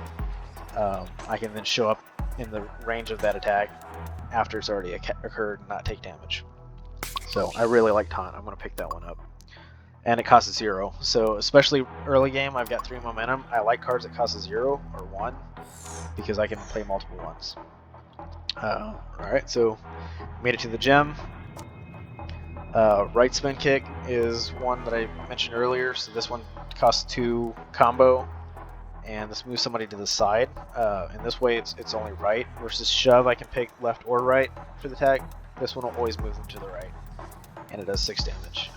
I can then show up in the range of that attack after it's already occurred and not take damage. So I really like Taunt. I'm going to pick that one up. And it costs 0. So especially early game, I've got 3 momentum. I like cards that cost 0 or 1 because I can play multiple ones. Alright, so made it to the gym. Right spin kick is one that I mentioned earlier. So this one costs 2 combo, and this moves somebody to the side. And this way it's only right, versus shove I can pick left or right for the tag. This one will always move them to the right, and it does 6 damage.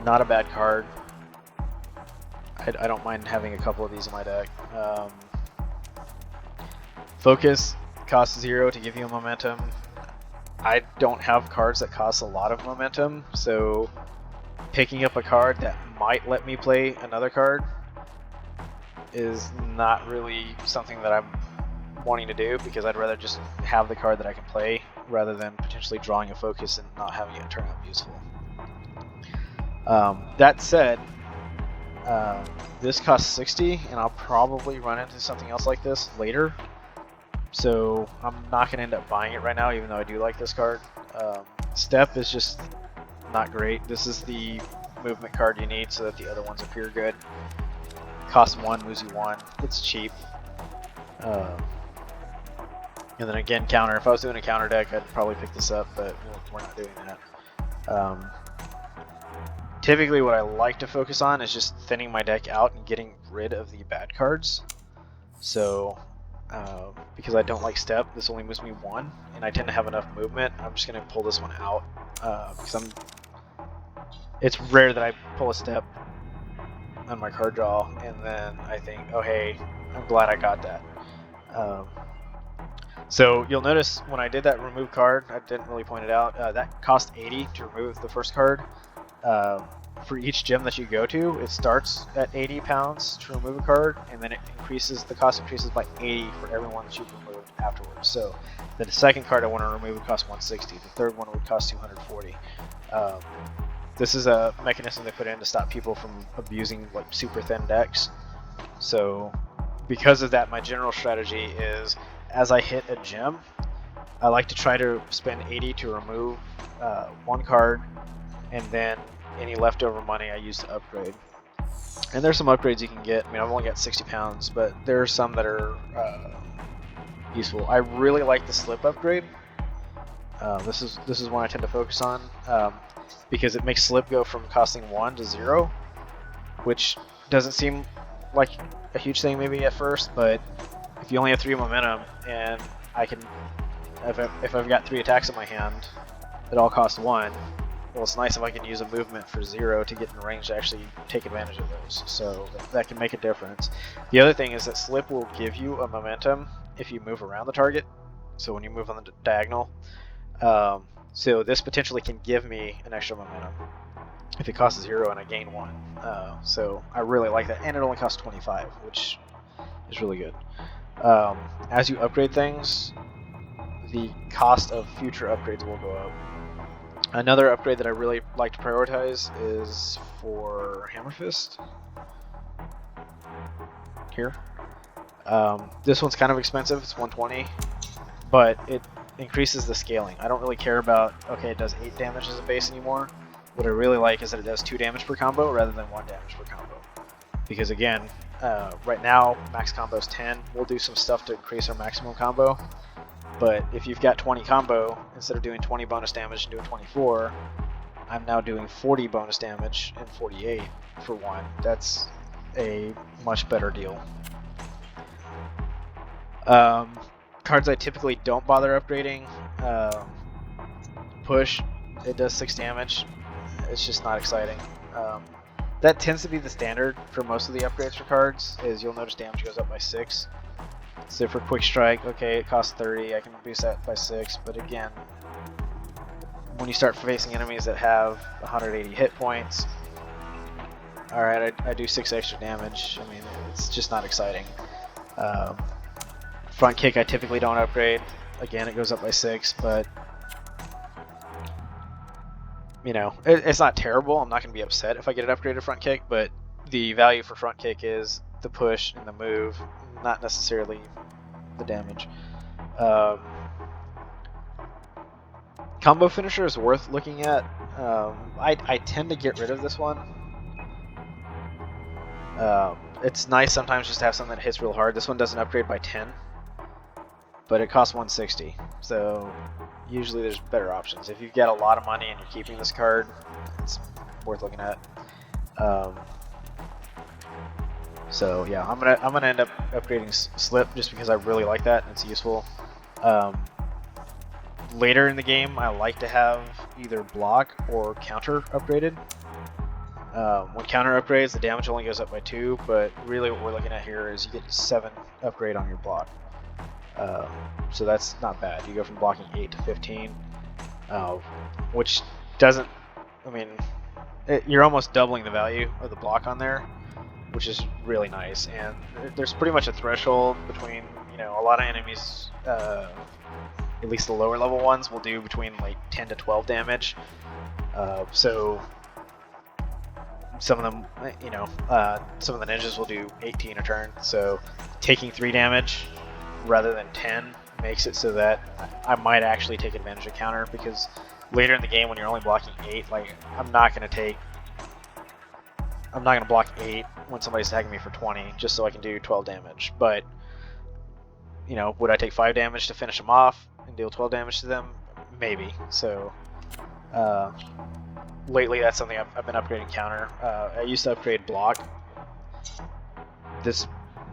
Not a bad card. I don't mind having a couple of these in my deck. Focus costs 0 to give you a momentum. I don't have cards that cost a lot of momentum, so picking up a card that might let me play another card is not really something that I'm wanting to do, because I'd rather just have the card that I can play rather than potentially drawing a focus and not having it turn out useful. That said, this costs 60, and I'll probably run into something else like this later. So I'm not going to end up buying it right now, even though I do like this card. Step is just not great. This is the movement card you need so that the other ones appear good. Costs 1, moves you 1. It's cheap. And then again, counter. If I was doing a counter deck, I'd probably pick this up, but we're not doing that. Typically what I like to focus on is just thinning my deck out and getting rid of the bad cards. So because I don't like step, this only moves me 1, and I tend to have enough movement. I'm just going to pull this one out because it's rare that I pull a step on my card draw and then I think, oh hey, I'm glad I got that. So you'll notice when I did that remove card, I didn't really point it out, that cost 80 to remove the first card. For each gym that you go to, it starts at 80 pounds to remove a card, and then the cost increases by 80 for everyone that you've removed afterwards. So the second card I want to remove would cost 160, the third one would cost 240. This is a mechanism they put in to stop people from abusing like super thin decks. So because of that, my general strategy is, as I hit a gym, I like to try to spend 80 to remove 1 card, and then any leftover money I use to upgrade. And there's some upgrades you can get. I mean, I've only got 60 pounds, but there are some that are useful. I really like the slip upgrade. This is one I tend to focus on because it makes slip go from costing 1 to 0, which doesn't seem like a huge thing maybe at first, but if you only have 3 momentum and I can, if I've got 3 attacks in my hand that all cost 1, well, it's nice if I can use a movement for 0 to get in range to actually take advantage of those. So that can make a difference. The other thing is that slip will give you a momentum if you move around the target. So when you move on the diagonal. So this potentially can give me an extra momentum if it costs 0 and I gain 1. So I really like that. And it only costs 25, which is really good. As you upgrade things, the cost of future upgrades will go up. Another upgrade that I really like to prioritize is for Hammer Fist. Here. This one's kind of expensive, it's 120, but it increases the scaling. I don't really care about, okay, it does 8 damage as a base anymore. What I really like is that it does 2 damage per combo rather than 1 damage per combo. Because again, right now, max combo is 10. We'll do some stuff to increase our maximum combo. But if you've got 20 combo, instead of doing 20 bonus damage and doing 24, I'm now doing 40 bonus damage and 48 for 1. That's a much better deal. Cards I typically don't bother upgrading. Push, it does 6 damage. It's just not exciting. That tends to be the standard for most of the upgrades for cards, is you'll notice damage goes up by 6. So for Quick Strike, okay, it costs 30, I can boost that by 6, but again, when you start facing enemies that have 180 hit points, alright, I do 6 extra damage. I mean, it's just not exciting. Front kick I typically don't upgrade. Again, it goes up by 6, but you know, it's not terrible. I'm not going to be upset if I get an upgraded front kick, but the value for front kick is the push and the move, not necessarily the damage. Combo finisher is worth looking at. I tend to get rid of this one. It's nice sometimes just to have something that hits real hard. This one doesn't upgrade by 10, but it costs 160. So usually there's better options. If you've got a lot of money and you're keeping this card, it's worth looking at. So yeah, I'm gonna end up upgrading Slip just because I really like that and it's useful. Later in the game, I like to have either block or counter upgraded. When counter upgrades, the damage only goes up by 2, but really what we're looking at here is you get 7 upgrade on your block. So that's not bad. You go from blocking 8 to 15, which doesn't, I mean, you're almost doubling the value of the block on there, which is really nice. And there's pretty much a threshold between, you know, a lot of enemies, at least the lower level ones, will do between like 10 to 12 damage. So some of them, you know, some of the ninjas will do 18 a turn. So taking 3 damage rather than 10 makes it so that I might actually take advantage of counter, because later in the game when you're only blocking 8, like I'm not going to block 8 when somebody's attacking me for 20 just so I can do 12 damage. But you know, would I take 5 damage to finish them off and deal 12 damage to them? Maybe. So lately that's something I've been upgrading counter. I used to upgrade block. This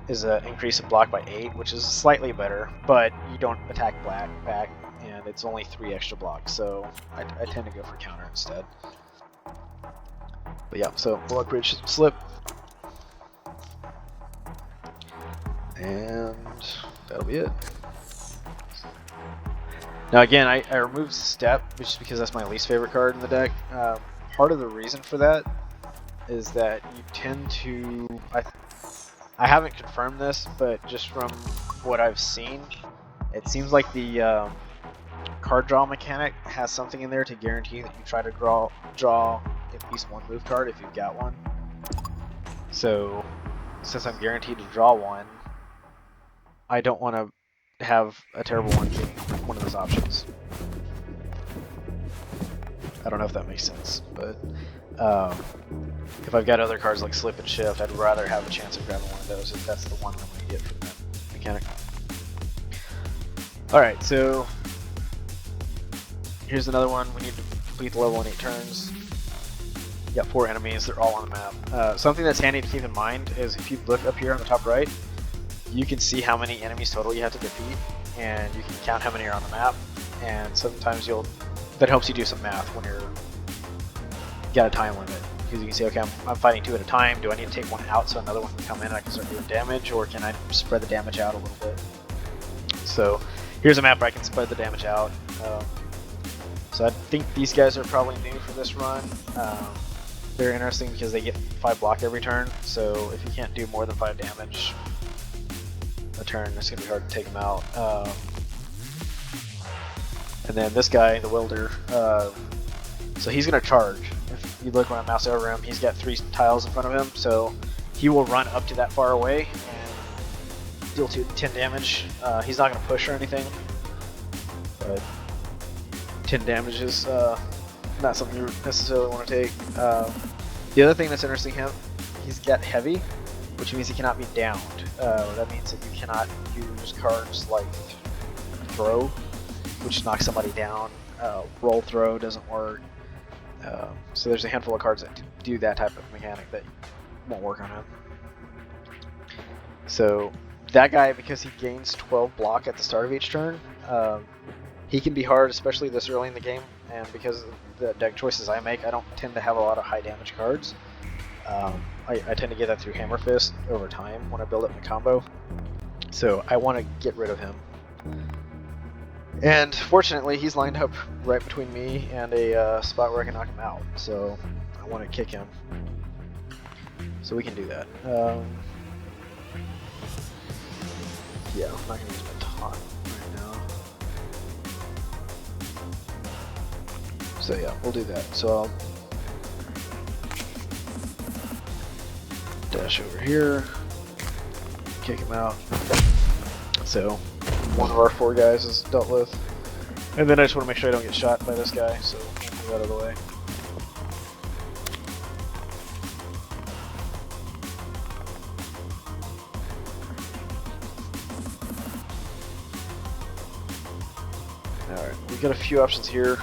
is an increase in block by 8, which is slightly better, but you don't attack back, and it's only 3 extra blocks, so I tend to go for counter instead. But yeah, so we'll upgrade Slip. And that'll be it. Now again, I removed Step, which is because that's my least favorite card in the deck. Part of the reason for that is that you tend to... I haven't confirmed this, but just from what I've seen, it seems like the card draw mechanic has something in there to guarantee that you try to draw at least 1 move card if you've got one. So, since I'm guaranteed to draw one, I don't want to have a terrible one being one of those options. I don't know if that makes sense, but if I've got other cards like Slip and Shift, I'd rather have a chance of grabbing one of those if that's the one I'm going to get from that mechanic. Alright, so here's another one. We need to complete the level in 8 turns. You got 4 enemies, they're all on the map. Something that's handy to keep in mind is if you look up here on the top right, you can see how many enemies total you have to defeat, and you can count how many are on the map, and sometimes that helps you do some math when you're got a time limit, because you can say, okay, I'm fighting 2 at a time. Do I need to take one out so another one can come in and I can start doing damage, or can I spread the damage out a little bit? So here's a map where I can spread the damage out. So I think these guys are probably new for this run. They're interesting because they get 5 block every turn, so if you can't do more than 5 damage a turn, it's going to be hard to take them out. And then this guy, the welder, so he's going to charge. If you look when I mouse over him, he's got 3 tiles in front of him, so he will run up to that far away and deal 10 damage. He's not going to push or anything, but 10 damage is not something you necessarily want to take. The other thing that's interesting, he's got heavy, which means he cannot be downed. That means that you cannot use cards like throw, which knocks somebody down. Roll throw doesn't work. So there's a handful of cards that do that type of mechanic that won't work on him. So that guy, because he gains 12 block at the start of each turn, he can be hard, especially this early in the game, and because of the deck choices I make, I don't tend to have a lot of high damage cards. I tend to get that through Hammer Fist over time when I build up my combo, so I want to get rid of him. And fortunately, he's lined up right between me and a spot where I can knock him out, so I want to kick him. So we can do that. yeah, I'm not gonna use my taunt right now. So yeah, we'll do that. So I'll dash over here, kick him out. So one of our 4 guys is dealt with. And then I just want to make sure I don't get shot by this guy, so I'll move out of the way. Alright, we've got a few options here.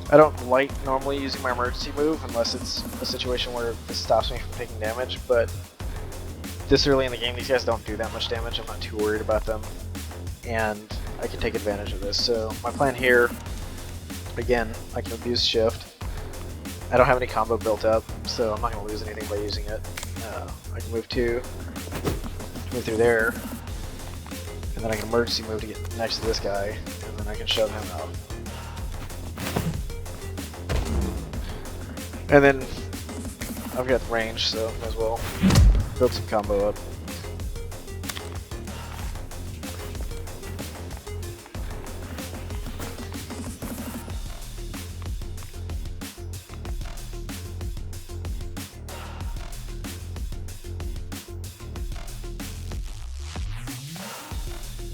I don't like normally using my emergency move unless it's a situation where this stops me from taking damage, but this early in the game these guys don't do that much damage. I'm not too worried about them, and I can take advantage of this. So my plan here, again, I can abuse shift. I don't have any combo built up, so I'm not going to lose anything by using it. I can move 2, move through there, and then I can emergency move to get next to this guy, and then I can shove him out. And then I've got range, so might as well build some combo up.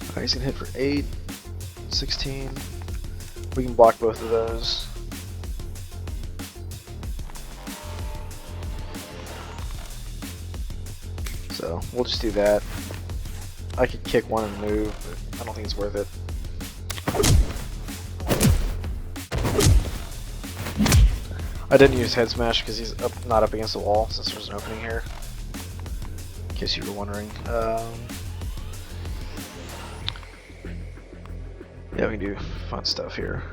Alright, he's gonna hit for 8, 16. We can block both of those. So we'll just do that. I could kick one and move, but I don't think it's worth it. I didn't use head smash because he's not up against the wall since there's an opening here. In case you were wondering. Yeah, we can do fun stuff here.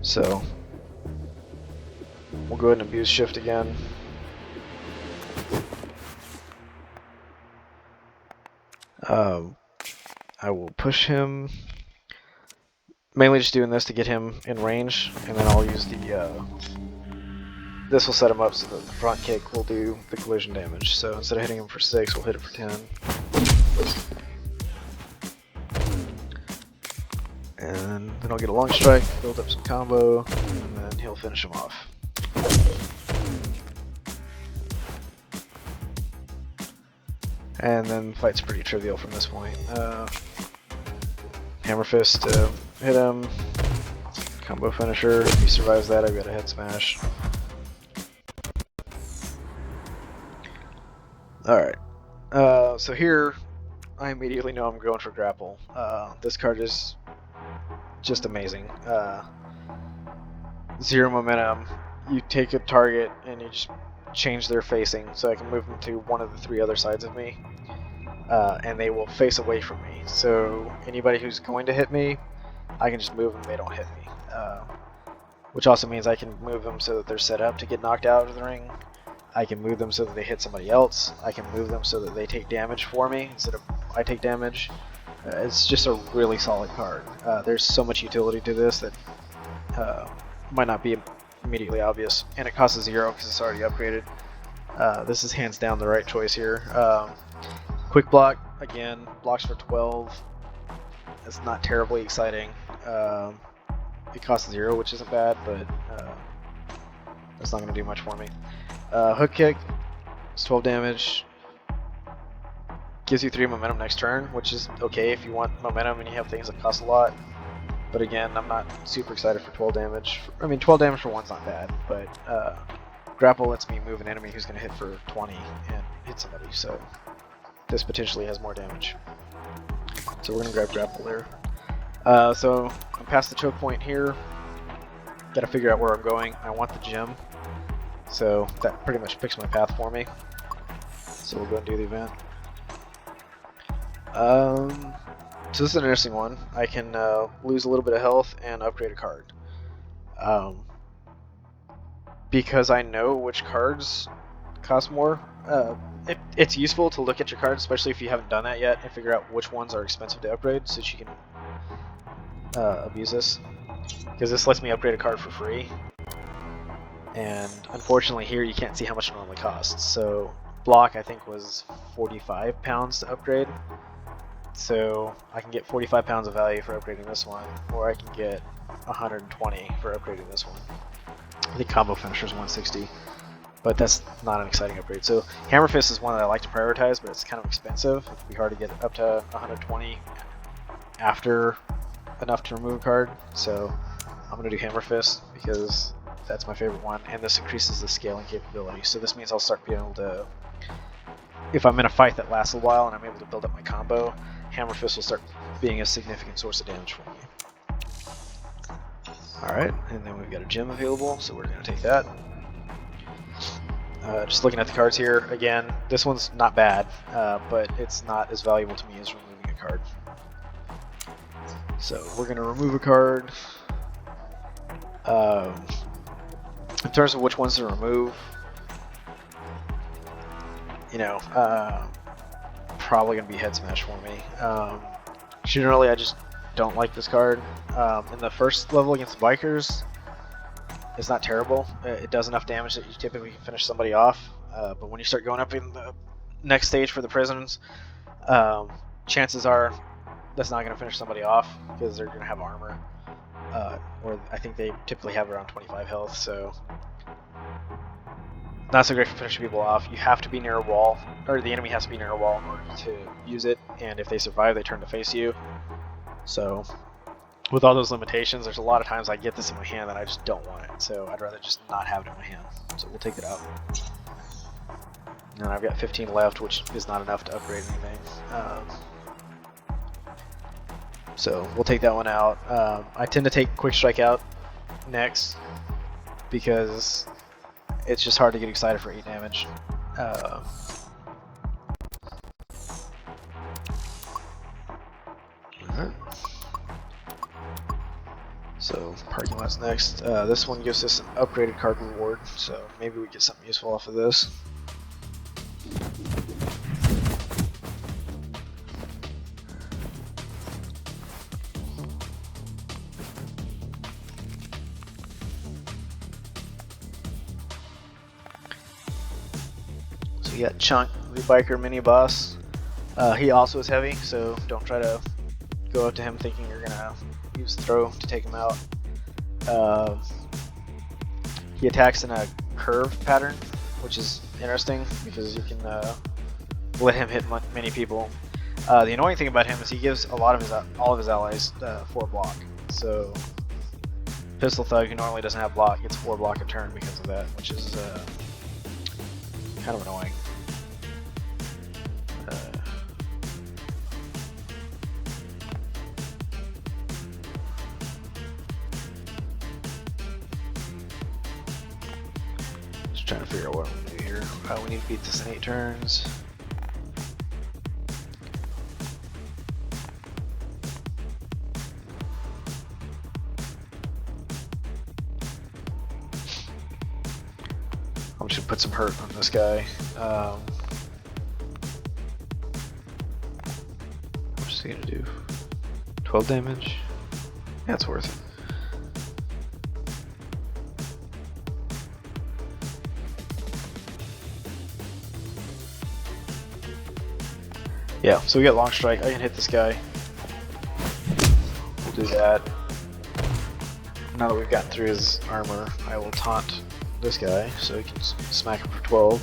So we'll go ahead and abuse shift again. I will push him, mainly just doing this to get him in range, and then I'll use the, this will set him up so that the front kick will do the collision damage. So instead of hitting him for 6, we'll hit it for 10. And then I'll get a long strike, build up some combo, and then he'll finish him off. And then fight's pretty trivial from this point. Hammer fist to hit him. Combo finisher. If he survives that, I've got a head smash. Alright. So here, I immediately know I'm going for grapple. This card is just amazing. 0 momentum. You take a target and you just change their facing, so I can move them to one of the 3 other sides of me, and they will face away from me. So anybody who's going to hit me, I can just move them, they don't hit me. Which also means I can move them so that they're set up to get knocked out of the ring. I can move them so that they hit somebody else. I can move them so that they take damage for me instead of I take damage. It's just a really solid card. There's so much utility to this that might not be immediately obvious, and it costs 0 because it's already upgraded. This is hands down the right choice here. Quick block, again, blocks for 12. It's not terribly exciting. It costs 0, which isn't bad, but that's not going to do much for me. Hook kick, it's 12 damage. Gives you 3 momentum next turn, which is okay if you want momentum and you have things that cost a lot. But again, I'm not super excited for 12 damage. I mean, 12 damage for 1's not bad, but grapple lets me move an enemy who's going to hit for 20 and hit somebody, so this potentially has more damage. So we're going to grab grapple there. So I'm past the choke point here. Got to figure out where I'm going. I want the gem, so that pretty much picks my path for me. So we'll go and do the event. So this is an interesting one. I can lose a little bit of health and upgrade a card. Because I know which cards cost more, it's useful to look at your cards, especially if you haven't done that yet, and figure out which ones are expensive to upgrade so that you can abuse this. Because this lets me upgrade a card for free. And unfortunately here you can't see how much it normally costs. So block I think was 45 pounds to upgrade. So I can get 45 pounds of value for upgrading this one, or I can get 120 for upgrading this one. The combo finisher is 160, but that's not an exciting upgrade. So Hammer Fist is one that I like to prioritize, but it's kind of expensive. It'd be hard to get up to 120 after enough to remove a card. So I'm going to do Hammer Fist because that's my favorite one, and this increases the scaling capability. So this means I'll start being able to, if I'm in a fight that lasts a while and I'm able to build up my combo, Hammer Fist will start being a significant source of damage for me. Alright, and then we've got a gem available, so we're going to take that. Just looking at the cards here, again, this one's not bad, but it's not as valuable to me as removing a card. So we're going to remove a card. In terms of which ones to remove, you know, probably going to be Head Smash for me. Generally, I just don't like this card. In the first level against the Bikers, it's not terrible. It does enough damage that you typically can finish somebody off. But when you start going up in the next stage for the prisons, chances are that's not going to finish somebody off because they're going to have armor. Or I think they typically have around 25 health, so not so great for finishing people off. You have to be near a wall, or the enemy has to be near a wall in order to use it, and if they survive, they turn to face you. So with all those limitations, there's a lot of times I get this in my hand and I just don't want it, so I'd rather just not have it in my hand. So we'll take it out. And I've got 15 left, which is not enough to upgrade anything. So we'll take that one out. I tend to take Quick Strike out next because it's just hard to get excited for 8 damage. Alright. So parking lot's next. This one gives us an upgraded card reward, so maybe we get something useful off of this. So we got Chunk, the biker mini boss. He also is heavy, so don't try to go up to him thinking you're gonna use throw to take him out. He attacks in a curve pattern, which is interesting because you can let him hit many people. The annoying thing about him is he gives all of his allies 4 block. So Pistol Thug, who normally doesn't have block, gets 4 block a turn because of that, which is kind of annoying. Just trying to figure out what I'm gonna do here. We need to beat this in 8 turns. I'm just gonna put some hurt on this guy. What's he gonna do? 12 damage? Yeah, it's worth it. Yeah, so we got Long Strike. I can hit this guy. We'll do that. Now that we've gotten through his armor, I will taunt this guy so he can smack him for 12.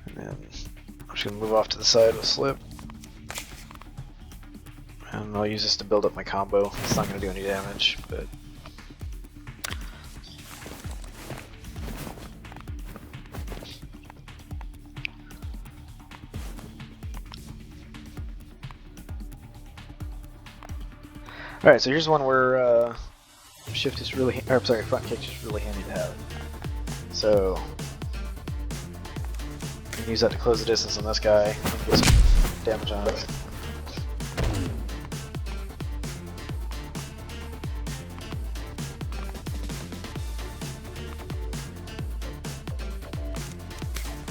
And then I'm just going to move off to the side with Slip. And I'll use this to build up my combo. It's not going to do any damage, but alright, so here's one where shift is really, or sorry, front kick is really handy to have. So you can use that to close the distance on this guy and get some damage on it.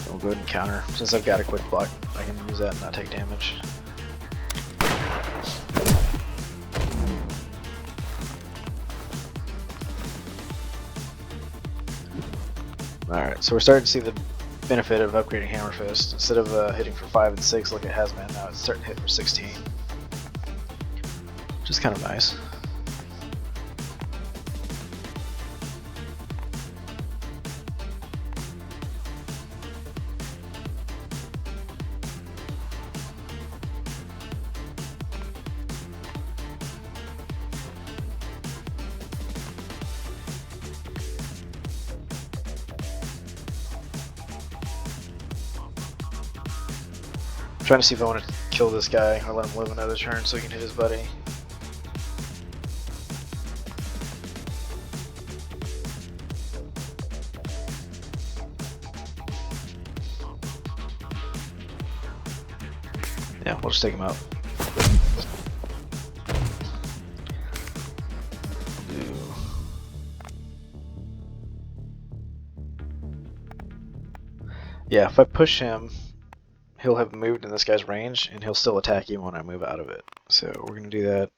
We'll go ahead and counter. Since I've got a quick block, I can use that and not take damage. Alright, so we're starting to see the benefit of upgrading Hammer Fist. Instead of hitting for 5 and 6 like it has been, now it's starting to hit for 16. Which is kind of nice. Trying to see if I want to kill this guy or let him live another turn so he can hit his buddy. Yeah, we'll just take him out. Yeah, if I push him, he'll have moved in this guy's range, and he'll still attack you when I move out of it. So we're going to do that.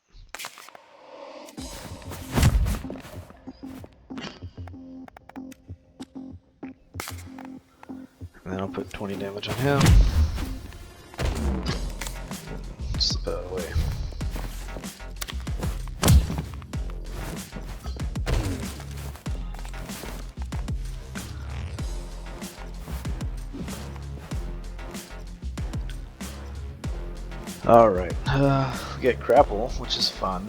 And then I'll put 20 damage on him. Slip out of the way. Alright, we get grapple, which is fun.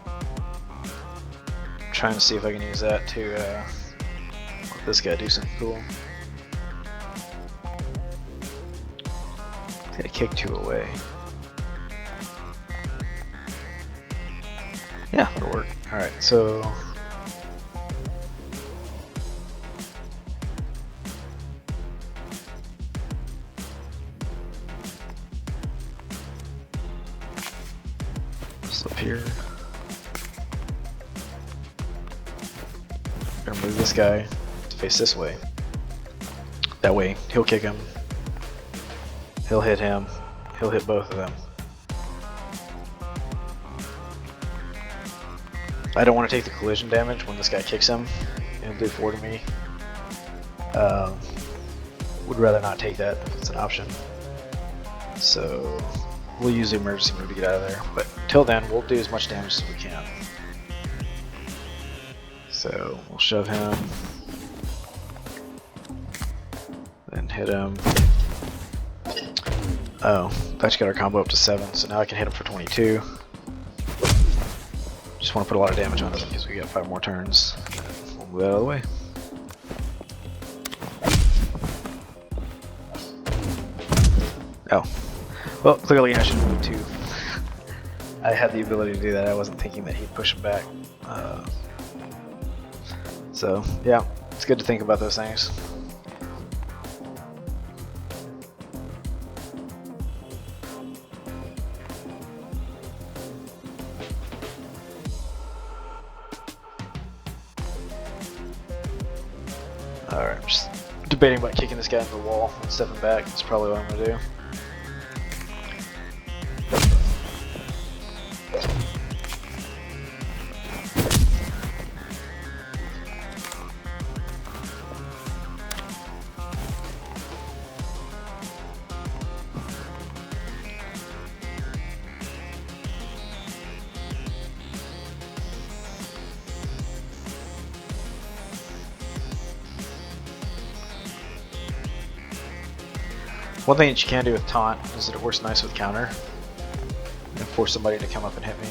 I'm trying to see if I can use that to let this guy do something cool. I kick 2 away. Yeah, that'll work. Alright, so up here. Gonna move this guy to face this way. That way, he'll kick him. He'll hit him. He'll hit both of them. I don't want to take the collision damage when this guy kicks him. He'll do 4 to me. Would rather not take that if it's an option. So we'll use the emergency move to get out of there, but till then we'll do as much damage as we can. So we'll shove him, then hit him. Oh, that's got our combo up to 7, so now I can hit him for 22. Just want to put a lot of damage on him because we got 5 more turns. We'll move out of the way. Oh. Well, clearly I should move 2. I had the ability to do that. I wasn't thinking that he'd push him back. So, yeah, it's good to think about those things. Alright, I'm just debating about kicking this guy into the wall and stepping back. That's probably what I'm going to do. One thing that you can do with taunt is that it works nice with counter and force somebody to come up and hit me.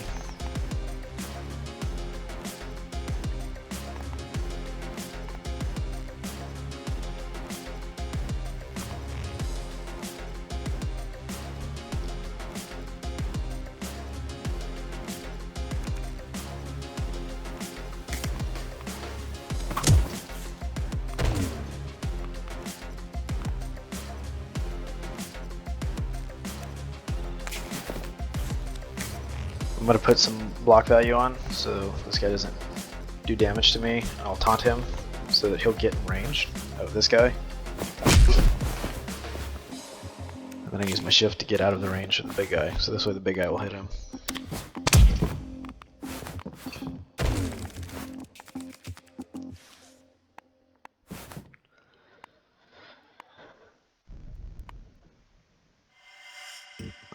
I'm going to put some block value on so this guy doesn't do damage to me. I'll taunt him so that he'll get in range of this guy. And then I use my shift to get out of the range of the big guy, so this way the big guy will hit him.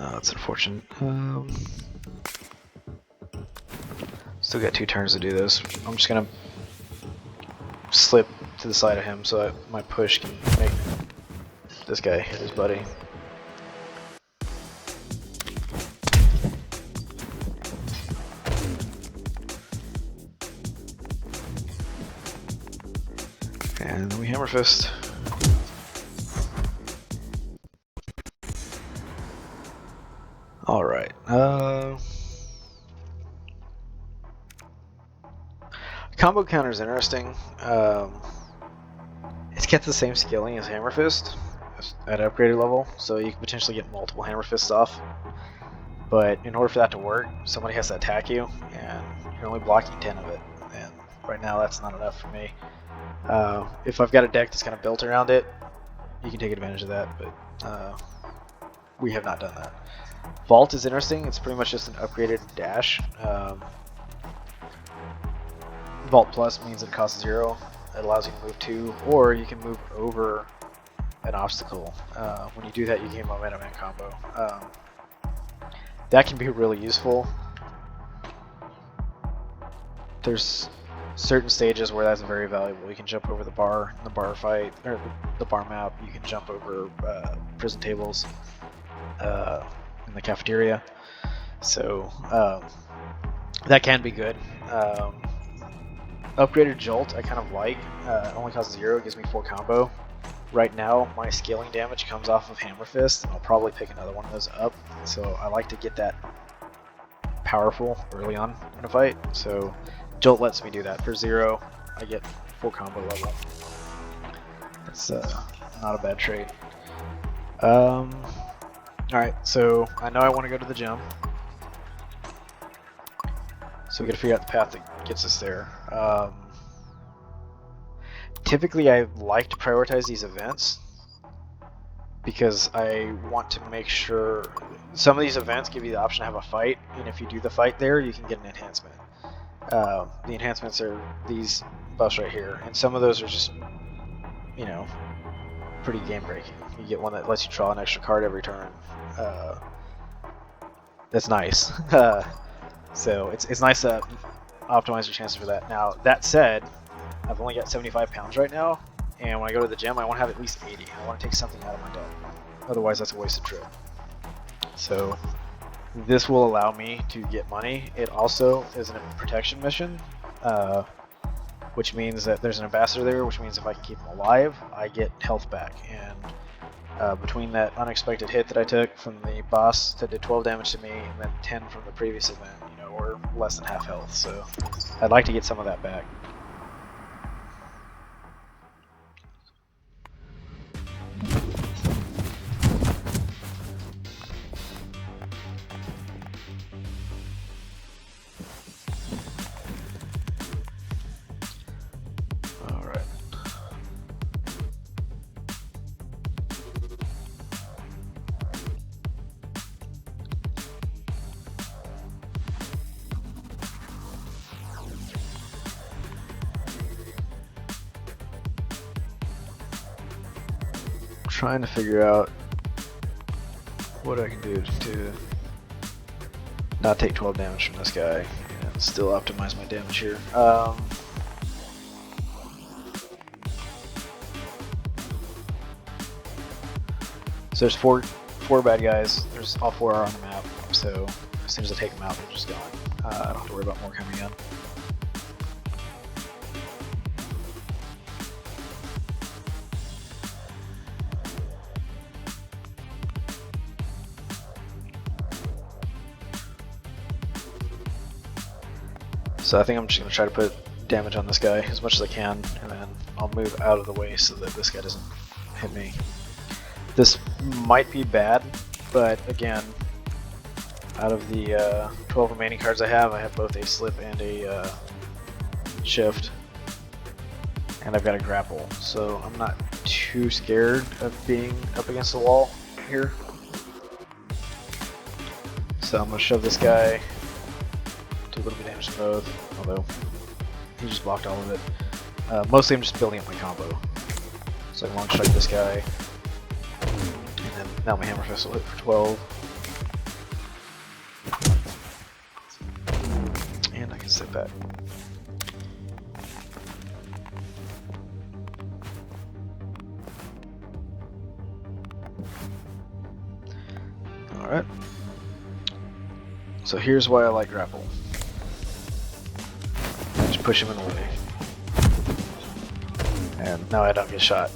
Oh, that's unfortunate. Still got 2 turns to do this. I'm just gonna slip to the side of him so that my push can make this guy hit his buddy. And then we hammer fist. All right. Combo counter is interesting. It's kept the same scaling as hammer fist at upgraded level, so you can potentially get multiple hammer fists off. But in order for that to work, somebody has to attack you, and you're only blocking 10 of it. And right now, that's not enough for me. If I've got a deck that's kind of built around it, you can take advantage of that, but we have not done that. Vault is interesting. It's pretty much just an upgraded dash. Vault Plus means it costs 0. It allows you to move 2, or you can move over an obstacle. When you do that, you gain momentum and combo. That can be really useful. There's certain stages where that's very valuable. You can jump over the bar in the bar fight, or the bar map. You can jump over prison tables in the cafeteria. So that can be good. Upgraded Jolt I kind of like. It only costs 0, gives me 4 combo. Right now my scaling damage comes off of Hammer Fist, and I'll probably pick another one of those up. So I like to get that powerful early on in a fight. So Jolt lets me do that. For 0, I get 4 combo level. That's not a bad trade. Alright, so I know I want to go to the gym. So we gotta figure out the path that gets us there. Typically I like to prioritize these events because I want to make sure some of these events give you the option to have a fight, and if you do the fight there, you can get an enhancement. The enhancements are these buffs right here, and some of those are just, you know, pretty game breaking. You get one that lets you draw an extra card every turn. That's nice. So it's nice to optimize your chances for that. Now, that said, I've only got 75 pounds right now, and when I go to the gym, I want to have at least 80. I want to take something out of my deck. Otherwise, that's a wasted trip. So this will allow me to get money. It also is a protection mission, which means that there's an ambassador there, which means if I can keep him alive, I get health back. And between that unexpected hit that I took from the boss that did 12 damage to me, and then 10 from the previous event, you know, we're less than half health. So I'd like to get some of that back. Trying to figure out what I can do to not take 12 damage from this guy and still optimize my damage here. So there's four bad guys. There's all 4 are on the map. So as soon as I take them out, they're just gone. I don't have to worry about more coming in. So I think I'm just going to try to put damage on this guy as much as I can, and then I'll move out of the way so that this guy doesn't hit me. This might be bad, but again, out of the 12 remaining cards I have both a slip and a shift, and I've got a grapple, so I'm not too scared of being up against the wall here. So I'm going to shove this guy. A little bit of damage to both, although he just blocked all of it. Mostly I'm just building up my combo. So I can long strike this guy, and then now my hammer fist will hit for 12. sit back. Alright. So here's why I like grapple. Just push him in the way. And now I don't get shot.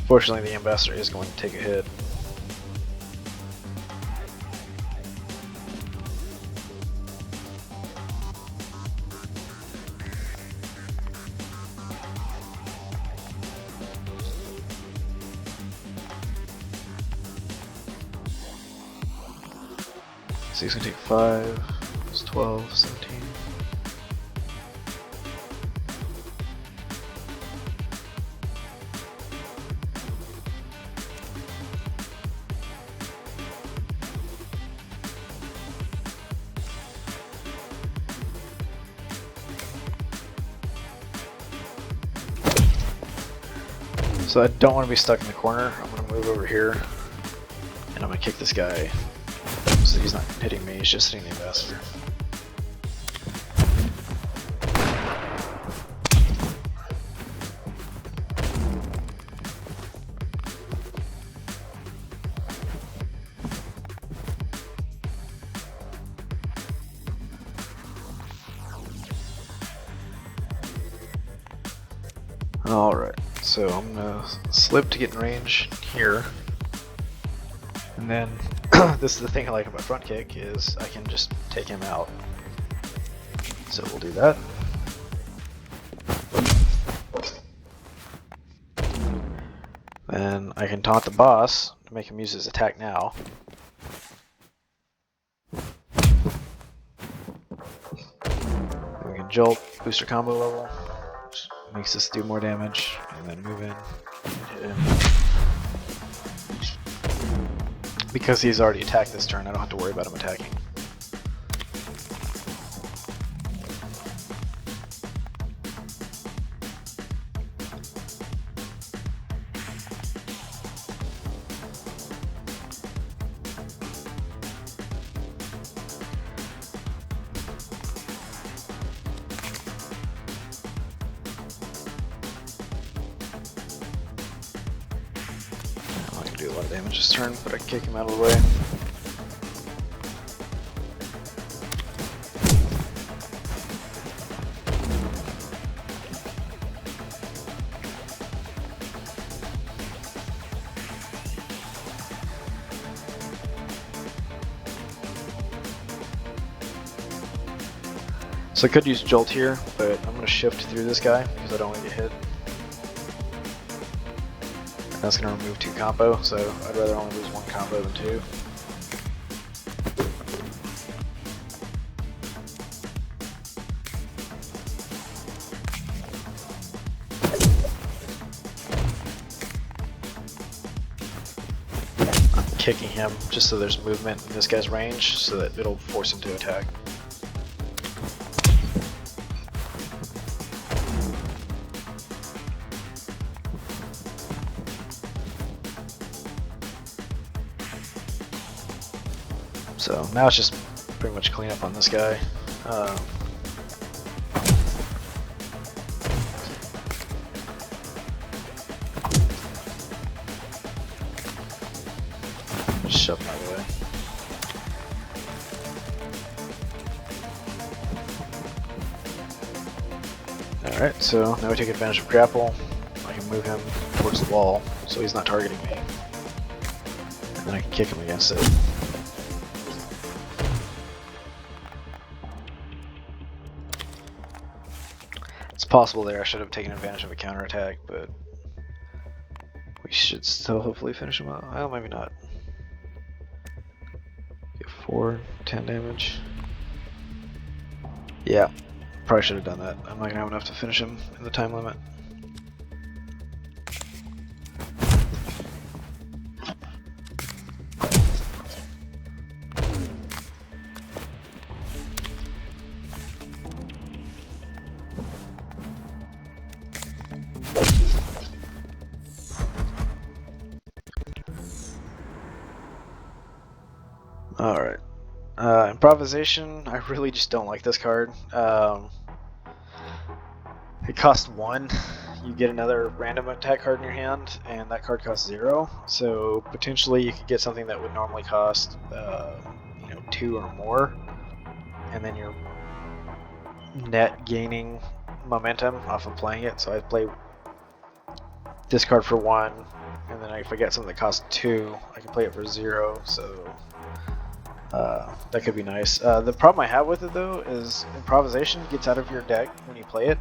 Fortunately, the ambassador is going to take a hit. So he's going to take 5, it's 12, 17. So I don't want to be stuck in the corner. I'm going to move over here, and I'm going to kick this guy so he's not hitting me, he's just hitting the ambassador. Alright, so I'm going to slip to get in range here, and then this is the thing I like about front kick, is I can just take him out. So we'll do that. Then I can taunt the boss to make him use his attack now. Then we can jolt, booster combo level, which makes us do more damage, and then move in and hit him. Because he's already attacked this turn, I don't have to worry about him attacking. Do a lot of damage this turn, but I can kick him out of the way. So I could use Jolt here, but I'm going to shift through this guy because I don't want to get hit. That's going to remove 2 combo, so I'd rather only lose 1 combo than 2. I'm kicking him just so there's movement in this guy's range, so that it'll force him to attack. So now it's just pretty much clean up on this guy. Just shove him out of the way. Alright, so now we take advantage of grapple. I can move him towards the wall so he's not targeting me. And then I can kick him against it. Possible there, I should have taken advantage of a counterattack, but we should still hopefully finish him out. Well, maybe not. Get 4, 10 damage. Yeah, probably should have done that. I'm not gonna have enough to finish him in the time limit. Improvisation, I really just don't like this card. It costs 1. You get another random attack card in your hand, and that card costs 0. So potentially you could get something that would normally cost 2 or more, and then you're net gaining momentum off of playing it. So I play this card for 1, and then if I get something that costs 2, I can play it for 0. So that could be nice. The problem I have with it though is improvisation gets out of your deck when you play it,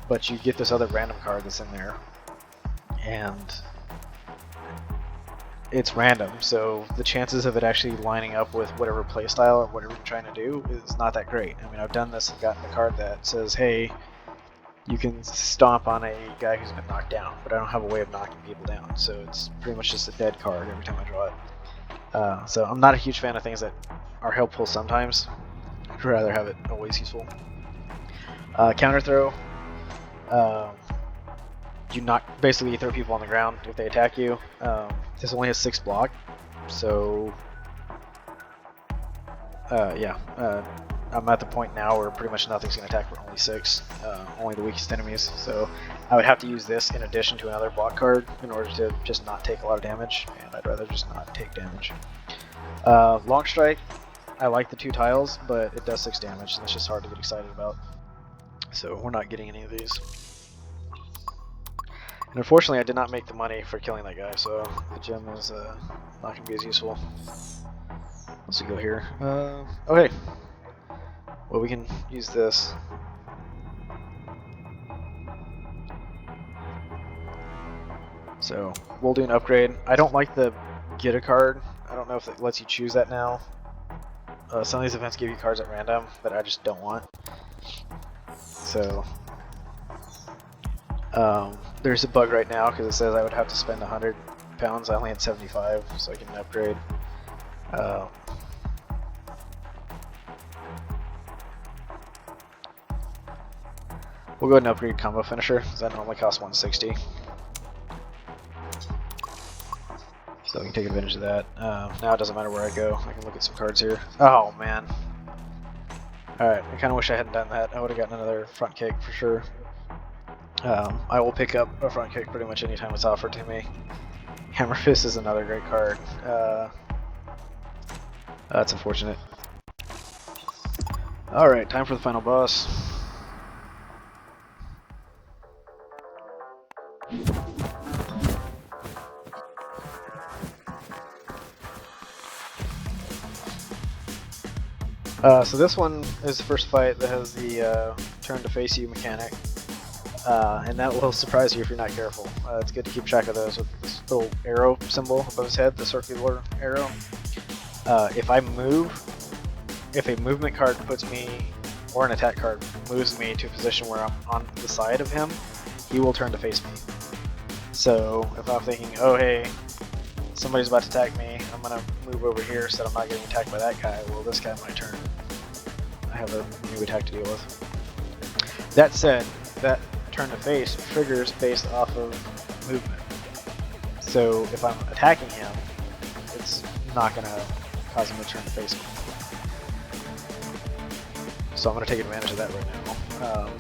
but you get this other random card that's in there, and it's random, so the chances of it actually lining up with whatever playstyle or whatever you're trying to do is not that great. I mean, I've done this and gotten a card that says, hey, you can stomp on a guy who's been knocked down, but I don't have a way of knocking people down, so it's pretty much just a dead card every time I draw it. So I'm not a huge fan of things that are helpful sometimes. I'd rather have it always useful. Counter throw. Basically you throw people on the ground if they attack you. This only has 6 block, so I'm at the point now where pretty much nothing's going to attack for only 6, only the weakest enemies, so I would have to use this in addition to another block card in order to just not take a lot of damage, and I'd rather just not take damage. Long strike, I like the 2 tiles, but it does 6 damage, and it's just hard to get excited about, so we're not getting any of these. And unfortunately I did not make the money for killing that guy, so the gem is not going to be as useful. Let's go here. Okay. Well, we can use this. So we'll do an upgrade. I don't like the get a card. I don't know if it lets you choose that now. Some of these events give you cards at random that I just don't want. So there's a bug right now because it says I would have to spend 100 pounds. I only had 75, so I can upgrade. We'll go ahead and upgrade Combo Finisher, because that normally costs 160. So we can take advantage of that. Now it doesn't matter where I go. I can look at some cards here. Oh, man. Alright, I kind of wish I hadn't done that. I would have gotten another front kick for sure. I will pick up a front kick pretty much anytime it's offered to me. Hammer Fist is another great card. That's unfortunate. Alright, time for the final boss. So this one is the first fight that has the turn to face you mechanic, and that will surprise you if you're not careful. It's good to keep track of those with this little arrow symbol above his head, the circular arrow. If I move, if a movement card puts me, or an attack card moves me to a position where I'm on the side of him, he will turn to face me. So if I'm thinking, oh hey, somebody's about to attack me, I'm going to move over here so that I'm not getting attacked by that guy. Well, this guy might turn. I have a new attack to deal with. That said, that turn to face triggers based off of movement. So if I'm attacking him, it's not going to cause him to turn to face me. So I'm going to take advantage of that right now.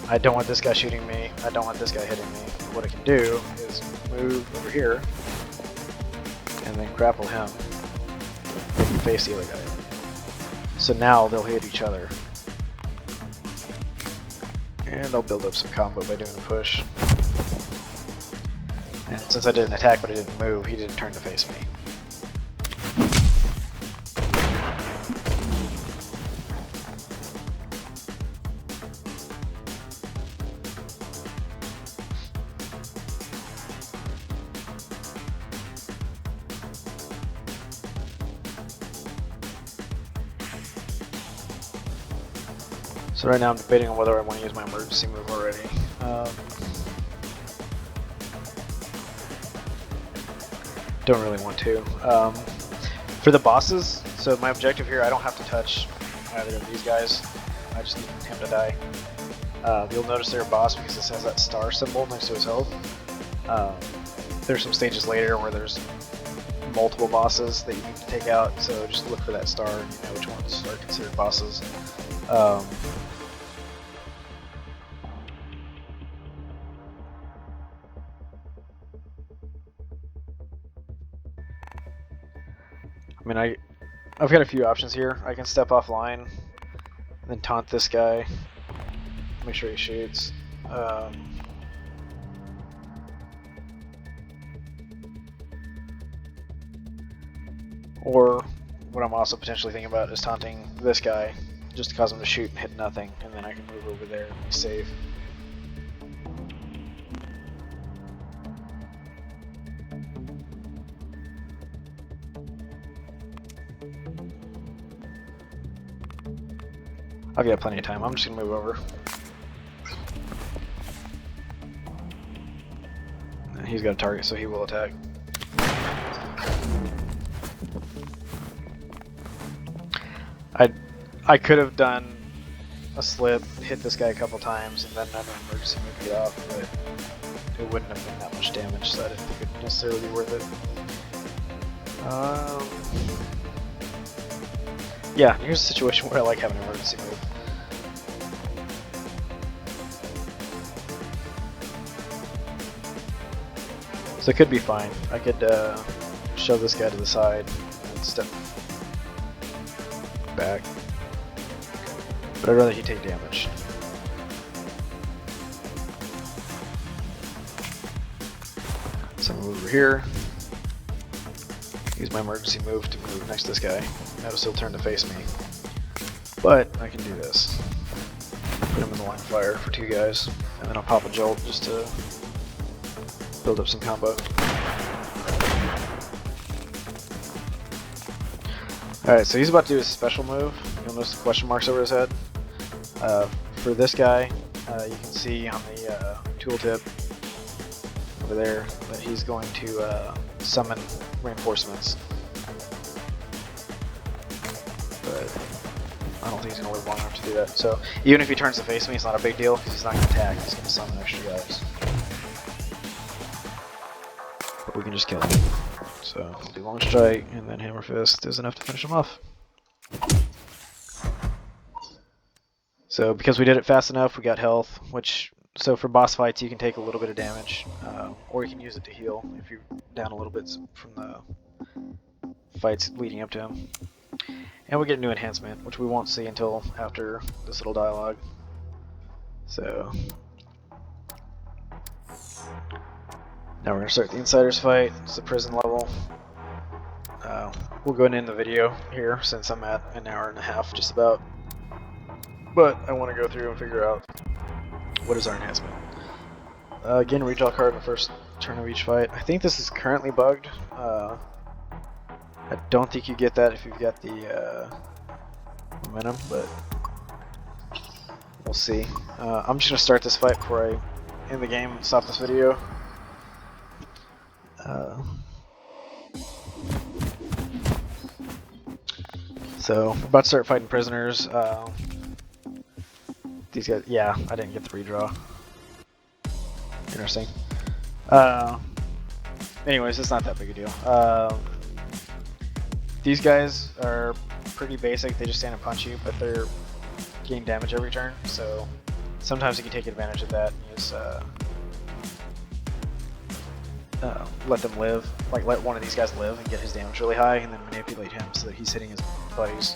I don't want this guy shooting me. I don't want this guy hitting me. What I can do is move over here and then grapple him and face the other guy. So now they'll hit each other. And I'll build up some combo by doing a push. And since I did an attack but I didn't move, he didn't turn to face me. So right now I'm debating on whether I want to use my emergency move already. Don't really want to. For the bosses, so my objective here, I don't have to touch either of these guys. I just need him to die. You'll notice they're a boss because it says that star symbol next to his health. There's some stages later where there's multiple bosses that you need to take out, so just look for that star and you know which ones are considered bosses. I mean, I've got a few options here. I can step offline, and then taunt this guy, make sure he shoots. Or what I'm also potentially thinking about is taunting this guy, just to cause him to shoot and hit nothing, and then I can move over there and be safe. I've got plenty of time. I'm just gonna move over. And he's got a target, so he will attack. I could have done a slip, hit this guy a couple times, and then an emergency move get off, but it wouldn't have been that much damage, so I didn't think it'd necessarily be worth it. Yeah, here's a situation where I like having an emergency move. So it could be fine. I could shove this guy to the side and step back. But I'd rather he take damage. So I'm gonna move over here. Use my emergency move to move next to this guy. Notice he'll turn to face me. But I can do this. Put him in the line of fire for 2 guys. And then I'll pop a jolt just to build up some combo. Alright, so he's about to do his special move. You'll notice the question marks over his head. For this guy, you can see on the tooltip over there that he's going to summon reinforcements. But I don't think he's going to live long enough to do that. So even if he turns to face me, it's not a big deal because he's not going to attack. He's going to summon extra guys. But we can just kill him. So we'll do long strike, and then hammer fist is enough to finish him off. So because we did it fast enough, we got health, so for boss fights you can take a little bit of damage, or you can use it to heal if you're down a little bit from the fights leading up to him. And we get a new enhancement, which we won't see until after this little dialogue. So now we're going to start the Insiders fight. It's the prison level. We'll go and end the video here since I'm at an hour and a half just about. But I want to go through and figure out what is our enhancement. Again, redraw card in the first turn of each fight. I think this is currently bugged. I don't think you get that if you've got the momentum, but we'll see. I'm just going to start this fight before I end the game and stop this video. So we're about to start fighting prisoners. These guys, yeah, I didn't get the redraw. Interesting. Anyways, it's not that big a deal. These guys are pretty basic. They just stand and punch you, but they're gain damage every turn. So sometimes you can take advantage of that and just let them live, like let one of these guys live and get his damage really high, and then manipulate him so that he's hitting his buddies.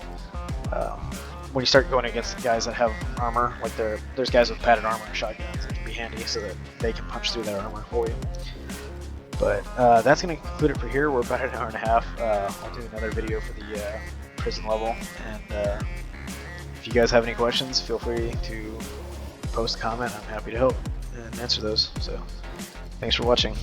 When you start going against guys that have armor, like there's guys with padded armor and shotguns, it can be handy so that they can punch through that armor for you. But that's going to conclude it for here. We're about an hour and a half. I'll do another video for the prison level, and if you guys have any questions, feel free to post a comment. I'm happy to help and answer those. So thanks for watching.